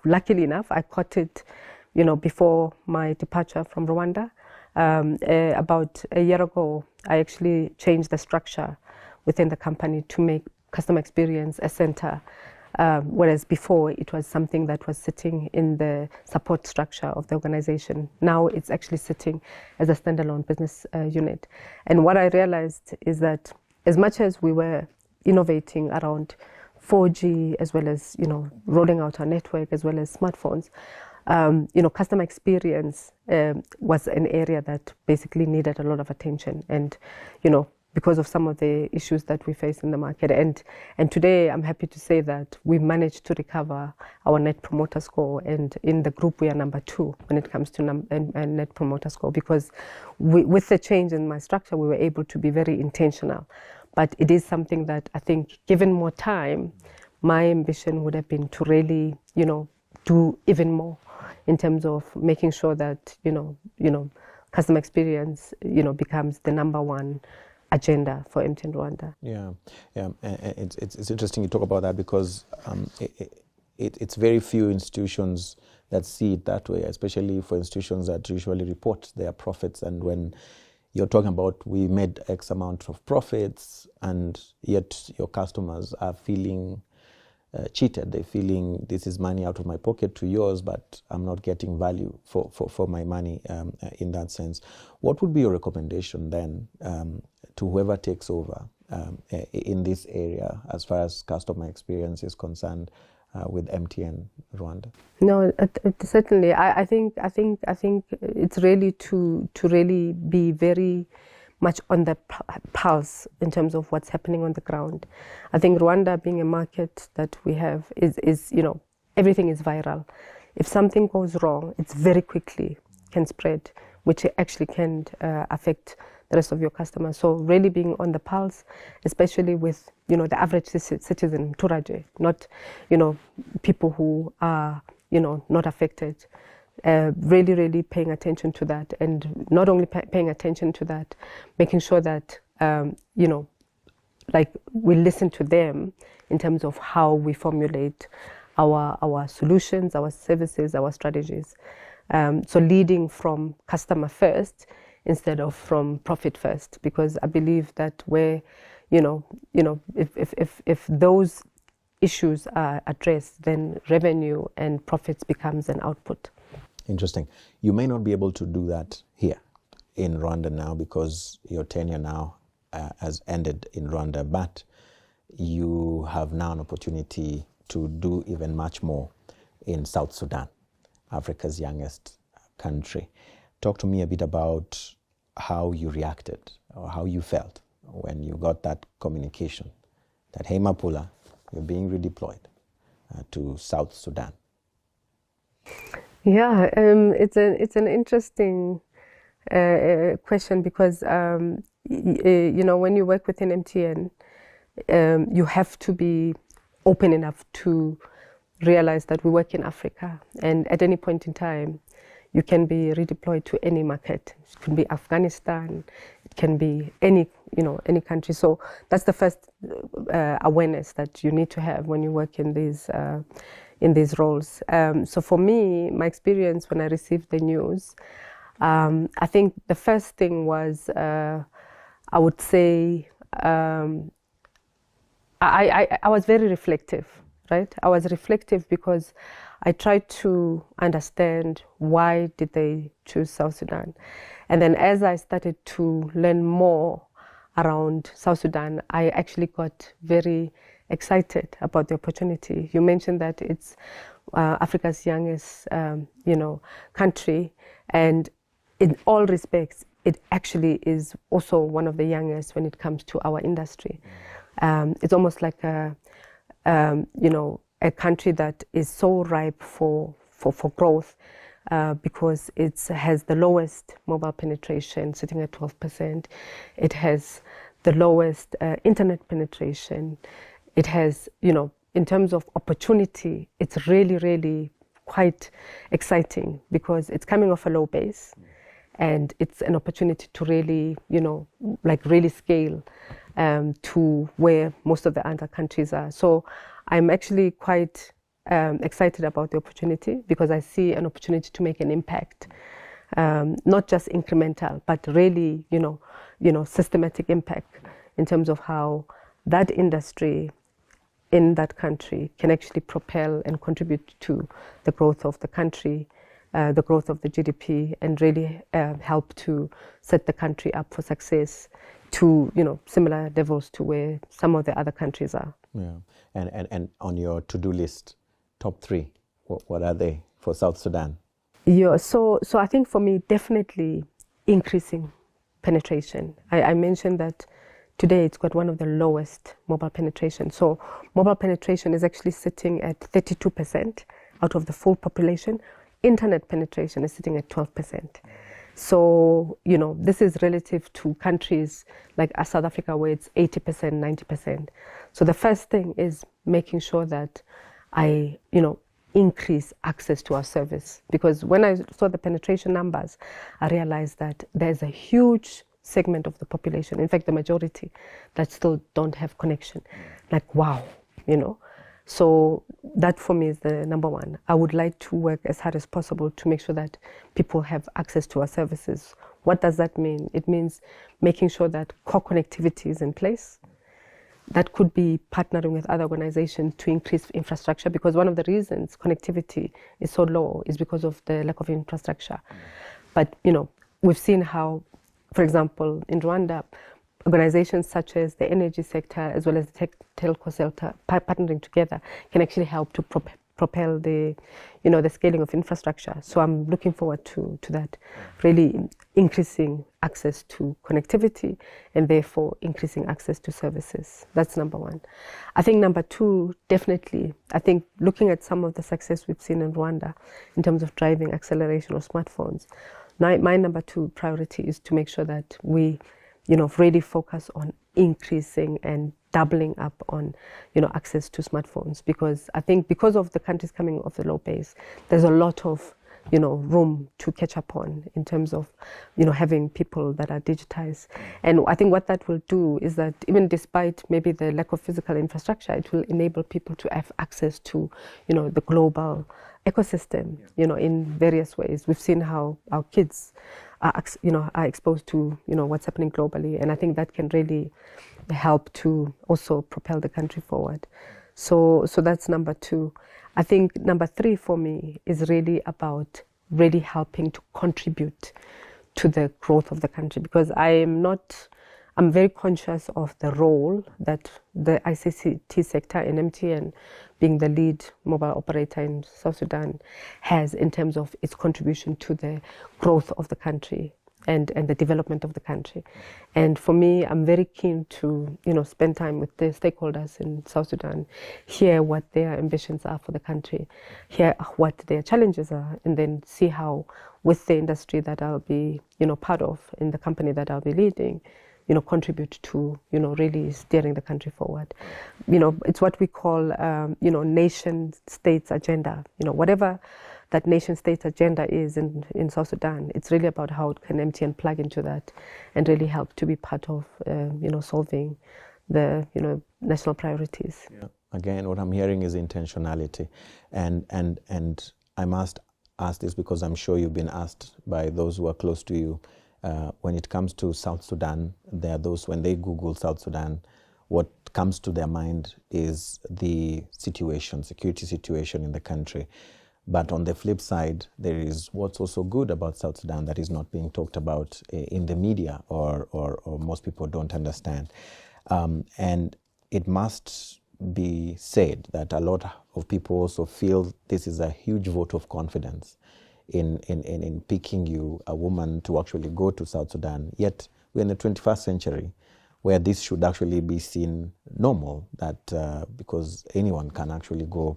luckily enough, I caught it, before my departure from Rwanda. About a year ago, I actually changed the structure within the company to make customer experience a center, whereas before it was something that was sitting in the support structure of the organization. Now it's actually sitting as a standalone business unit. And what I realized is that as much as we were innovating around 4G, as well as, rolling out our network, as well as smartphones, customer experience was an area that basically needed a lot of attention. And, because of some of the issues that we face in the market. And today I'm happy to say that we managed to recover our net promoter score, and in the group we are number 2 when it comes to net promoter score, because with the change in my structure we were able to be very intentional. But it is something that I think, given more time, my ambition would have been to really, do even more in terms of making sure that, customer experience, becomes the number 1 agenda for MTN Rwanda. Yeah. It's interesting you talk about that, because it's very few institutions that see it that way, especially for institutions that usually report their profits. And when you're talking about, we made X amount of profits, and yet your customers are feeling cheated. They're feeling, this is money out of my pocket to yours, but I'm not getting value for my money in that sense. What would be your recommendation then to whoever takes over in this area as far as customer experience is concerned with MTN Rwanda? No, certainly. I think it's really to really be very much on the pulse in terms of what's happening on the ground. I think Rwanda, being a market that we have, is everything is viral. If something goes wrong, it's very quickly can spread, which actually can affect the rest of your customers. So really being on the pulse, especially with the average citizen, Turaje, not people who are not affected. Really paying attention to that, and not only paying attention to that, making sure that we listen to them in terms of how we formulate our solutions, our services, our strategies. So leading from customer first instead of from profit first, because I believe that where if those issues are addressed, then revenue and profits becomes an output. Interesting. You may not be able to do that here in Rwanda now, because your tenure now has ended in Rwanda, but you have now an opportunity to do even much more in South Sudan, Africa's youngest country. Talk to me a bit about how you reacted or how you felt when you got that communication that, hey, Mapula, you're being redeployed to South Sudan. Yeah, it's an interesting question, because when you work within MTN, you have to be open enough to realize that we work in Africa, and at any point in time, you can be redeployed to any market. It can be Afghanistan, it can be any country. So that's the first awareness that you need to have when you work in these roles. So for me, my experience when I received the news, I think the first thing was, I would say, I was very reflective, right? I was reflective because I tried to understand why did they choose South Sudan. And then as I started to learn more around South Sudan, I actually got very excited about the opportunity. You mentioned that it's Africa's youngest, country, and in all respects, it actually is also one of the youngest when it comes to our industry. It's almost like a country that is so ripe for growth, because it has the lowest mobile penetration, sitting at 12%. It has the lowest internet penetration. It has, in terms of opportunity, it's really, really quite exciting, because it's coming off a low base, and it's an opportunity to really, really scale to where most of the other countries are. So I'm actually quite excited about the opportunity, because I see an opportunity to make an impact not just incremental, but really, systematic impact in terms of how that industry in that country can actually propel and contribute to the growth of the country, the growth of the GDP, and really help to set the country up for success to, similar levels to where some of the other countries are. Yeah, and on your to-do list, top 3, what are they for South Sudan? Yeah, so I think for me, definitely increasing penetration. I mentioned that today it's got one of the lowest mobile penetration. So mobile penetration is actually sitting at 32% out of the full population. Internet penetration is sitting at 12%. So, this is relative to countries like South Africa where it's 80%, 90%. So the first thing is making sure that I, increase access to our service. Because when I saw the penetration numbers, I realized that there's a huge segment of the population, in fact the majority, that still don't have connection. Like, wow, So that for me is the number one. I would like to work as hard as possible to make sure that people have access to our services. What does that mean? It means making sure that core connectivity is in place. That could be partnering with other organizations to increase infrastructure, because one of the reasons connectivity is so low is because of the lack of infrastructure. But, we've seen how, for example, in Rwanda, organizations such as the energy sector as well as the telco sector partnering together can actually help to propel the, the scaling of infrastructure. So I'm looking forward to that, really increasing access to connectivity and therefore increasing access to services. That's number one. I think number two, definitely, I think looking at some of the success we've seen in Rwanda in terms of driving acceleration of smartphones, my number two priority is to make sure that we really focus on increasing and doubling up on, access to smartphones, because I think because of the countries coming off the low base, there's a lot of, room to catch up on in terms of, having people that are digitized. And I think what that will do is that even despite maybe the lack of physical infrastructure, it will enable people to have access to, the global ecosystem, in various ways. We've seen how our kids are exposed to, what's happening globally. And I think that can really help to also propel the country forward. So that's number two. I think number three for me is really about really helping to contribute to the growth of the country, because I'm very conscious of the role that the ICT sector in MTN, being the lead mobile operator in South Sudan, has in terms of its contribution to the growth of the country and the development of the country. And for me, I'm very keen to, spend time with the stakeholders in South Sudan, hear what their ambitions are for the country, hear what their challenges are, and then see how, with the industry that I'll be, part of, in the company that I'll be leading, contribute to, really steering the country forward. It's what we call, nation states agenda. Whatever that nation state agenda is in South Sudan, it's really about how can MTN plug into that and really help to be part of, solving the, national priorities. Yeah. Again, what I'm hearing is intentionality. And I must ask this because I'm sure you've been asked by those who are close to you. When it comes to South Sudan, there are those, when they Google South Sudan, what comes to their mind is the security situation in the country. But on the flip side, there is what's also good about South Sudan that is not being talked about in the media, or most people don't understand. And it must be said that a lot of people also feel this is a huge vote of confidence in picking you, a woman, to actually go to South Sudan. Yet we're in the 21st century where this should actually be seen normal, that because anyone can actually go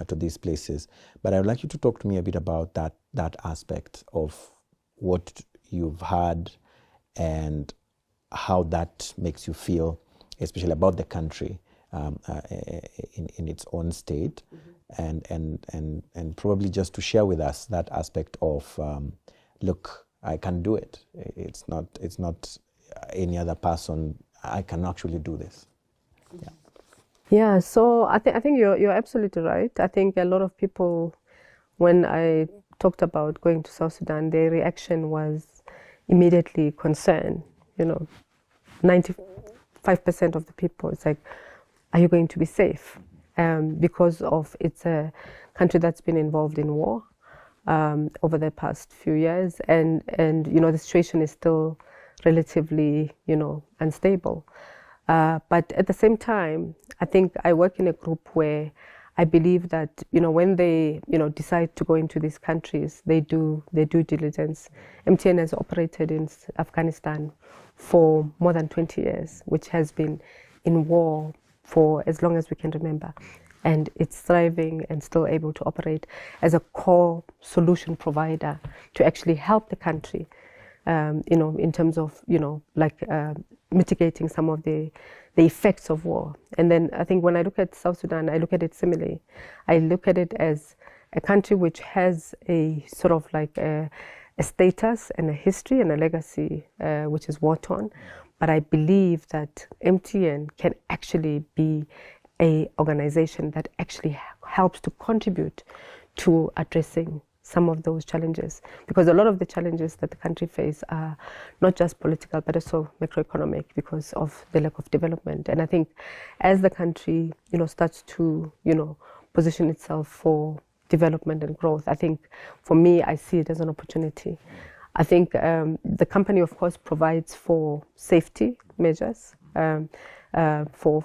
to these places. But I would like you to talk to me a bit about that aspect of what you've had and how that makes you feel, especially about the country in its own state. And probably just to share with us that aspect of, look, I can do it. It's not any other person. I can actually do this. Yeah. Yeah. So I think you're absolutely right. I think a lot of people, when I talked about going to South Sudan, their reaction was immediately concern. 95% of the people, it's like, are you going to be safe? Because of it's a country that's been involved in war over the past few years, and the situation is still relatively unstable. But at the same time, I think I work in a group where I believe that when they decide to go into these countries, they do their due diligence. MTN has operated in Afghanistan for more than 20 years, which has been in war for as long as we can remember, and it's thriving and still able to operate as a core solution provider to actually help the country, in terms of mitigating some of the effects of war. And then I think when I look at South Sudan, I look at it similarly. I look at it as a country which has a sort of like a status and a history and a legacy which is war-torn. But I believe that MTN can actually be an organization that actually helps to contribute to addressing some of those challenges, because a lot of the challenges that the country face are not just political but also macroeconomic because of the lack of development. And I think as the country starts to position itself for development and growth, I think for me I see it as an opportunity. I think the company of course provides for safety measures for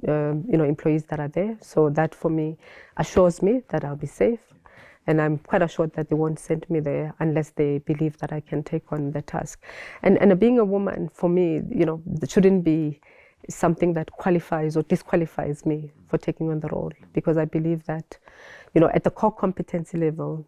employees that are there, so that for me assures me that I'll be safe. And I'm quite assured that they won't send me there unless they believe that I can take on the task. And being a woman, for me, it shouldn't be something that qualifies or disqualifies me for taking on the role, because I believe that, at the core competency level,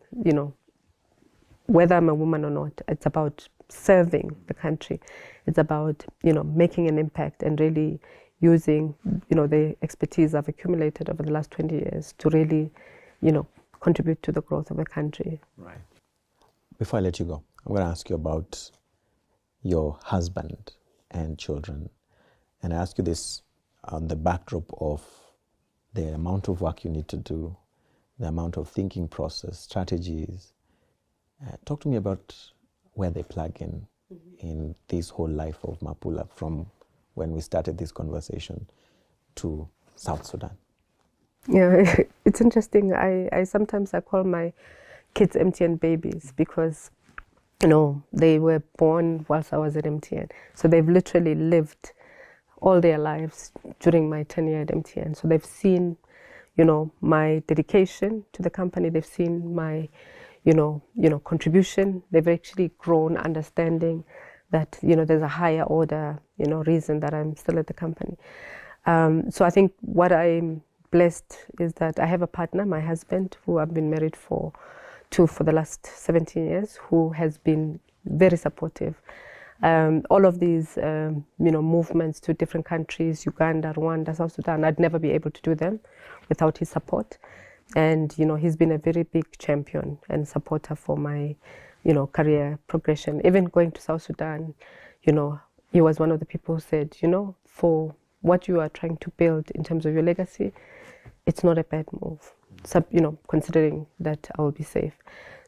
whether I'm a woman or not, it's about serving the country. It's about, making an impact and really using, the expertise I've accumulated over the last 20 years to really, contribute to the growth of the country. Right. Before I let you go, I'm going to ask you about your husband and children. And I ask you this on the backdrop of the amount of work you need to do, the amount of thinking process, strategies. Talk to me about where they plug in this whole life of Mapula, from when we started this conversation to South Sudan. Yeah, it's interesting. I sometimes call my kids MTN babies because, they were born whilst I was at MTN. So they've literally lived all their lives during my tenure at MTN. So they've seen, my dedication to the company. They've seen my, contribution. They've actually grown understanding that, there's a higher order, reason that I'm still at the company. So I think what I'm blessed is that I have a partner, my husband, who I've been married for the last 17 years, who has been very supportive. All of these, movements to different countries, Uganda, Rwanda, South Sudan, I'd never be able to do them without his support. And, he's been a very big champion and supporter for my, career progression. Even going to South Sudan, he was one of the people who said, for what you are trying to build in terms of your legacy, it's not a bad move, considering that I will be safe.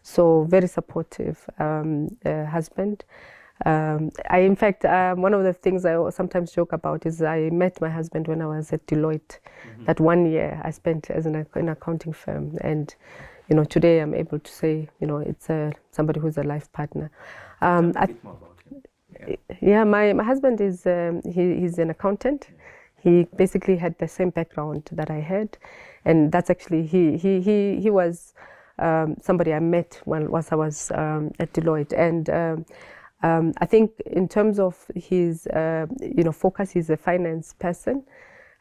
So very supportive husband. In fact, one of the things I sometimes joke about is I met my husband when I was at Deloitte. That 1 year I spent as an accounting firm, and today I'm able to say it's somebody who's a life partner. My husband is he's an accountant. He basically had the same background that I had, and that's actually he was somebody I met once I was at Deloitte. And I think in terms of his focus, he's a finance person.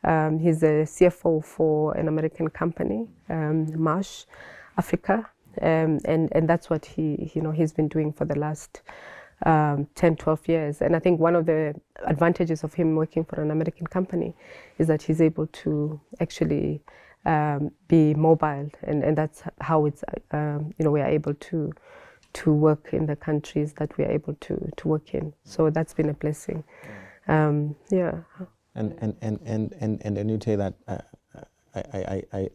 He's a CFO for an American company, Marsh Africa, and that's what he's been doing for the last 10-12 years. And I think one of the advantages of him working for an American company is that he's able to actually be mobile, and that's how it's we are able to work in the countries that we are able to work in. So that's been a blessing. And then you say that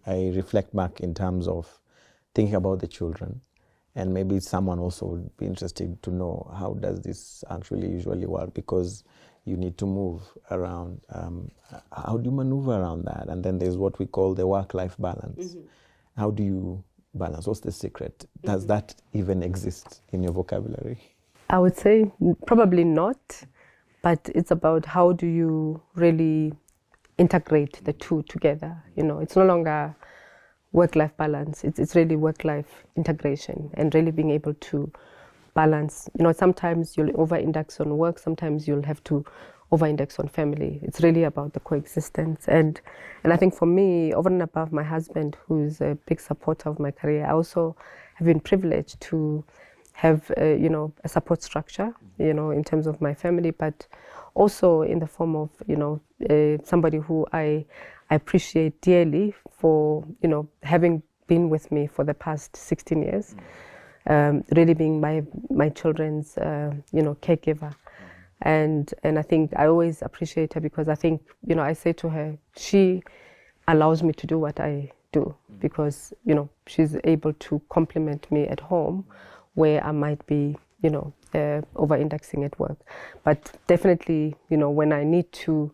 I reflect back in terms of thinking about the children, and maybe someone also would be interested to know how does this actually usually work, because you need to move around. How do you maneuver around that? And then there's what we call the work-life balance. How do you balance? What's the secret? Does that even exist in your vocabulary? I would say probably not, but it's about how do you really integrate the two together. You know, it's no longer work-life balance. It's really work-life integration and really being able to balance. You know, sometimes you'll over-index on work, sometimes you'll have to over-index on family. It's really about the coexistence. And I think for me, over and above my husband, who's a big supporter of my career, I also have been privileged to have, you know, a support structure, you know, in terms of my family, but also in the form of, you know, somebody who I appreciate dearly for, you know, having been with me for the past 16 years, really being my children's, you know, caregiver. And I think I always appreciate her because I think, you know, I say to her, she allows me to do what I do because, you know, she's able to complement me at home where I might be, you know, over-indexing at work. But definitely, you know, when I need to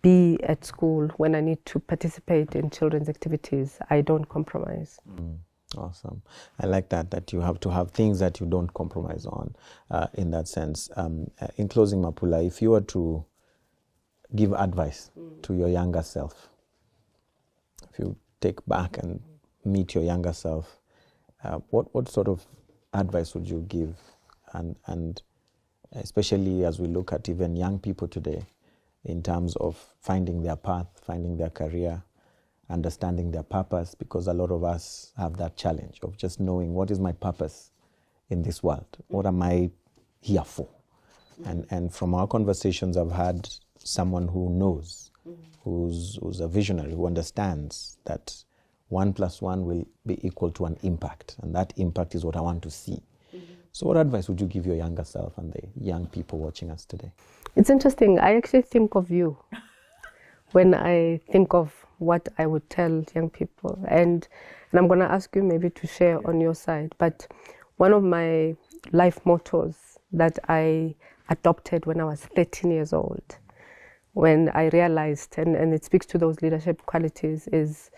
be at school, when I need to participate in children's activities, I don't compromise. Awesome. I like that you have to have things that you don't compromise on in that sense. In closing, Mapula, if you were to give advice to your younger self, if you take back and meet your younger self, what sort of advice would you give? And especially as we look at even young people today in terms of finding their path, finding their career, understanding their purpose, because a lot of us have that challenge of just knowing what is my purpose in this world, what am I here for? And from our conversations, I've had someone who knows, who's a visionary, who understands that 1 + 1 will be equal to an impact, and that impact is what I want to see. So what advice would you give your younger self and the young people watching us today? It's interesting. I actually think of you when I think of what I would tell young people. And I'm going to ask you maybe to share on your side. But one of my life mottos that I adopted when I was 13 years old, when I realized, and it speaks to those leadership qualities, is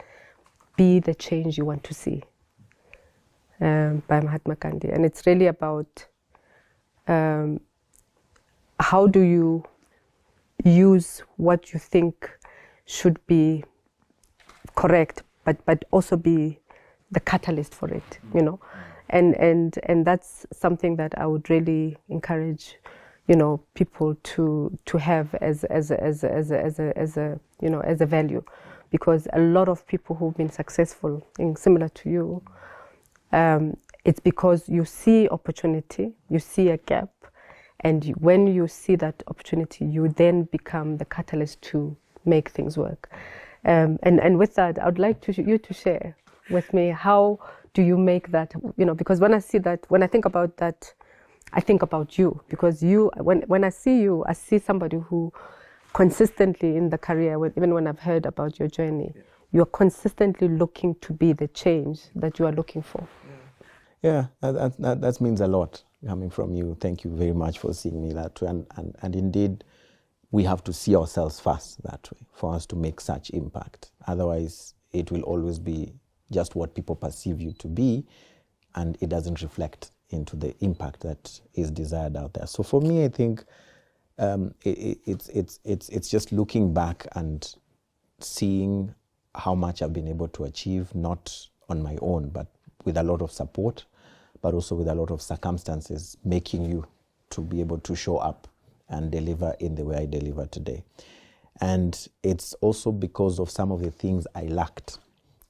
be the change you want to see. By Mahatma Gandhi. And it's really about how do you use what you think should be correct, but also be the catalyst for it, you know. And that's something that I would really encourage, you know, people to have as a you know, as a value, because a lot of people who've been successful, similar to you, it's because you see opportunity, you see a gap, and when you see that opportunity, you then become the catalyst to make things work. And with that, I would like you to share with me, how do you make that, you know, because when I see that, when I think about that, I think about you, because you, when I see you, I see somebody who consistently in the career, even when I've heard about your journey, you're consistently looking to be the change that you are looking for. Yeah, that means a lot coming from you. Thank you very much for seeing me that way. And indeed, we have to see ourselves first that way for us to make such impact. Otherwise, it will always be just what people perceive you to be, and it doesn't reflect into the impact that is desired out there. So for me, I think it's just looking back and seeing how much I've been able to achieve, not on my own, but with a lot of support, but also with a lot of circumstances, making you to be able to show up and deliver in the way I deliver today. And it's also because of some of the things I lacked,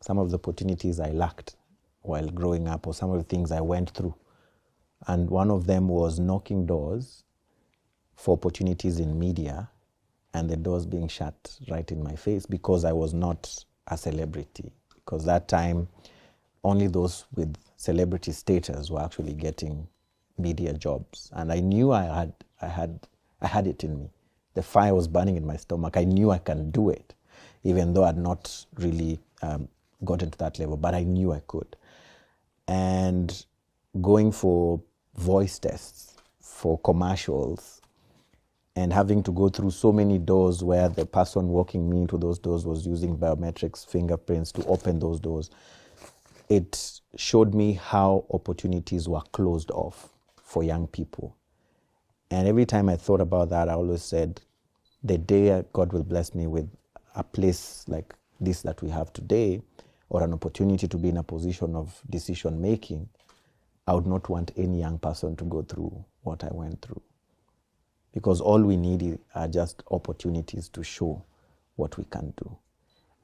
some of the opportunities I lacked while growing up, or some of the things I went through. And one of them was knocking doors for opportunities in media, and the doors being shut right in my face because I was not a celebrity. Because that time, only those with celebrity status were actually getting media jobs. And I knew I had it in me. The fire was burning in my stomach. I knew I can do it, even though I'd not really gotten to that level, but I knew I could. and going for voice tests, for commercials, and having to go through so many doors where the person walking me into those doors was using biometrics, fingerprints to open those doors. It showed me how opportunities were closed off for young people. And every time I thought about that, I always said, the day God will bless me with a place like this that we have today, or an opportunity to be in a position of decision making, I would not want any young person to go through what I went through. Because all we need are just opportunities to show what we can do.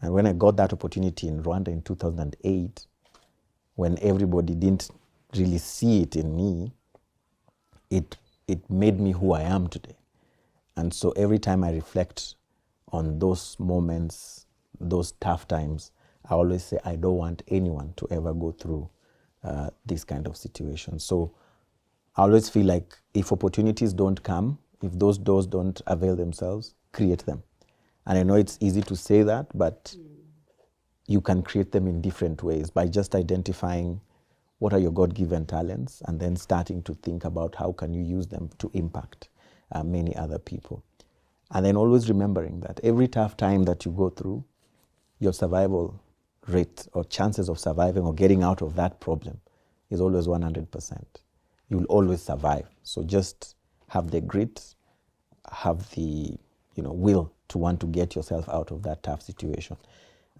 And when I got that opportunity in Rwanda in 2008, when everybody didn't really see it in me, it made me who I am today. And so every time I reflect on those moments, those tough times, I always say I don't want anyone to ever go through this kind of situation. So I always feel like if opportunities don't come, if those doors don't avail themselves, create them. And I know it's easy to say that, but you can create them in different ways by just identifying what are your God-given talents and then starting to think about how can you use them to impact many other people. And then always remembering that every tough time that you go through, your survival rate or chances of surviving or getting out of that problem is always 100%. You'll always survive. So just have the grit, have the will to want to get yourself out of that tough situation.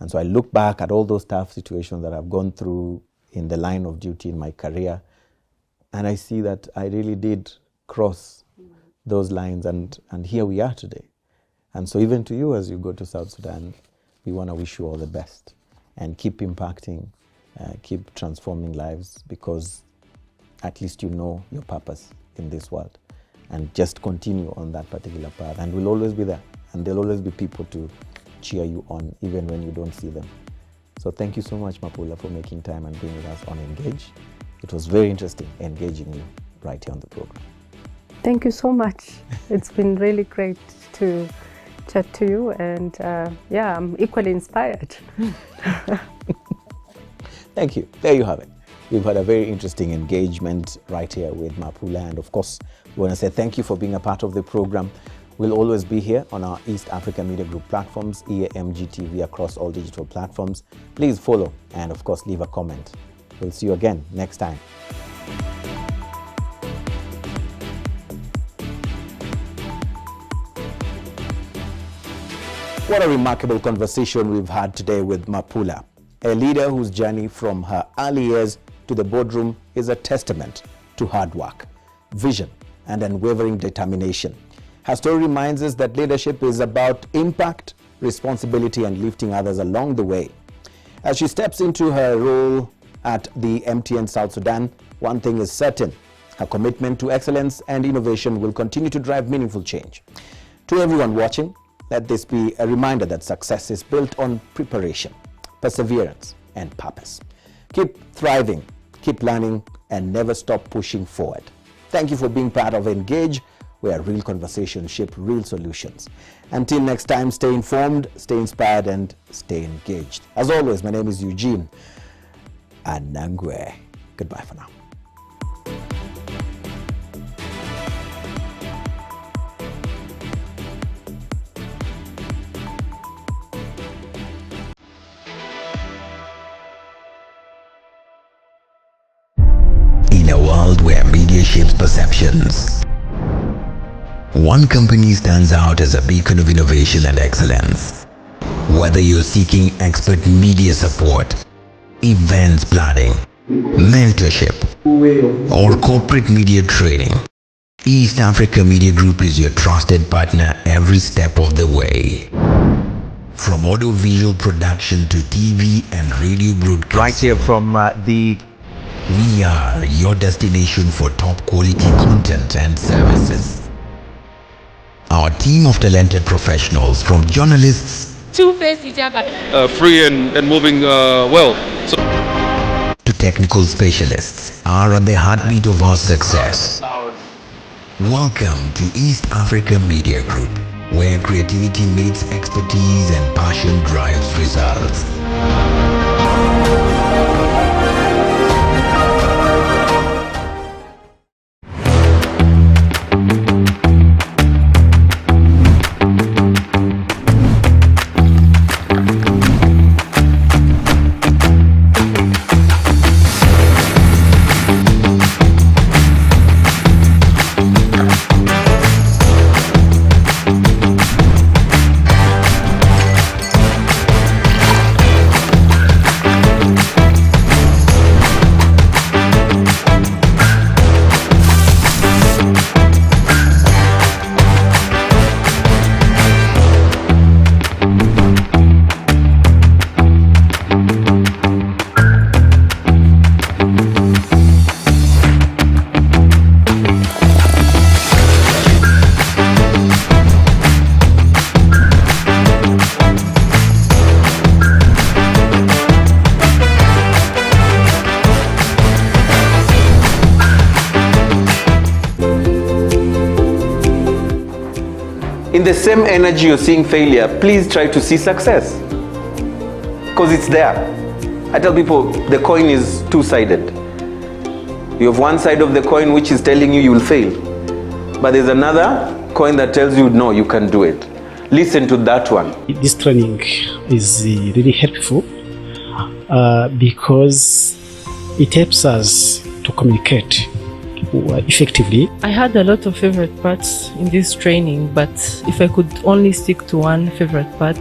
And so I look back at all those tough situations that I've gone through in the line of duty in my career, and I see that I really did cross those lines, and here we are today. And so even to you as you go to South Sudan, we want to wish you all the best and keep impacting, keep transforming lives, because at least you know your purpose in this world. And just continue on that particular path, and we'll always be there, and there'll always be people to cheer you on even when you don't see them. So thank you so much, Mapula, for making time and being with us on Engage. It was very interesting engaging you right here on the program. Thank you so much. It's been really great to chat to you, and yeah, I'm equally inspired. Thank you. There you have it. We've had a very interesting engagement right here with Mapula, and of course, we want to say thank you for being a part of the program. We'll always be here on our East Africa Media Group platforms, Eamgtv across all digital platforms. Please follow and of course leave a comment. We'll see you again next time. What a remarkable conversation we've had today with Mapula, a leader whose journey from her early years to the boardroom is a testament to hard work, vision, and unwavering determination. Her story reminds us that leadership is about impact, responsibility, and lifting others along the way. As she steps into her role at the MTN South Sudan, one thing is certain: her commitment to excellence and innovation will continue to drive meaningful change. To everyone watching, let this be a reminder that success is built on preparation, perseverance, and purpose. Keep thriving, keep learning, and never stop pushing forward. Thank you for being part of Engage, where real conversations shape real solutions. Until next time, stay informed, stay inspired, and stay engaged. As always, my name is Eugene Anangwe. Goodbye for now. In a world where media shapes perceptions, one company stands out as a beacon of innovation and excellence. Whether you're seeking expert media support, events planning, mentorship, or corporate media training, East Africa Media Group is your trusted partner every step of the way. From audiovisual production to TV and radio broadcast. Right here from We are your destination for top quality content and services. Our team of talented professionals, from journalists Free and moving well. So to technical specialists, are at the heartbeat of our success. Welcome to East Africa Media Group, where creativity meets expertise and passion drives results. In the same energy you're seeing failure, please try to see success. Because it's there. I tell people the coin is two-sided. You have one side of the coin which is telling you will fail. But there's another coin that tells you, no, you can do it. Listen to that one. This training is really helpful because it helps us to communicate effectively. I had a lot of favorite parts in this training, but if I could only stick to one favorite part,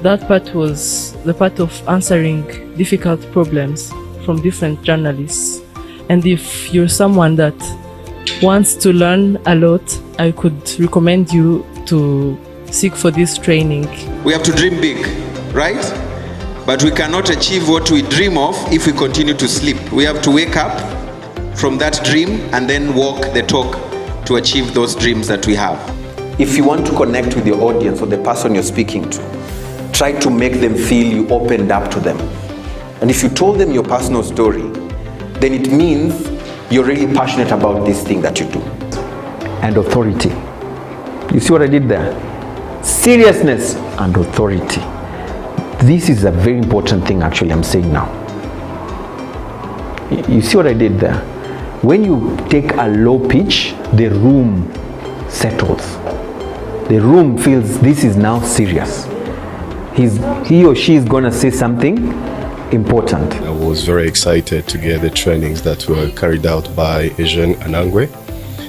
that part was the part of answering difficult problems from different journalists. And if you're someone that wants to learn a lot, I could recommend you to seek for this training. We have to dream big, right? But we cannot achieve what we dream of if we continue to sleep. We have to wake up from that dream and then walk the talk to achieve those dreams that we have. If you want to connect with your audience or the person you're speaking to, try to make them feel you opened up to them. And if you told them your personal story, then it means you're really passionate about this thing that you do. And authority. You see what I did there? Seriousness and authority. This is a very important thing actually I'm saying now. You see what I did there? When you take a low pitch, the room settles. The room feels this is now serious. He or she is going to say something important. I was very excited to get the trainings that were carried out by Eugene Anangwe.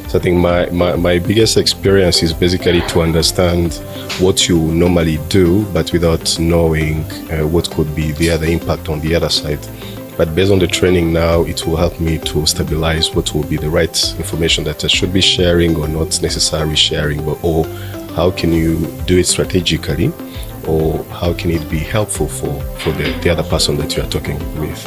So I think my biggest experience is basically to understand what you normally do, but without knowing what could be the other impact on the other side. But based on the training now, it will help me to stabilize what will be the right information that I should be sharing or not necessarily sharing, or how can you do it strategically, or how can it be helpful for the other person that you are talking with.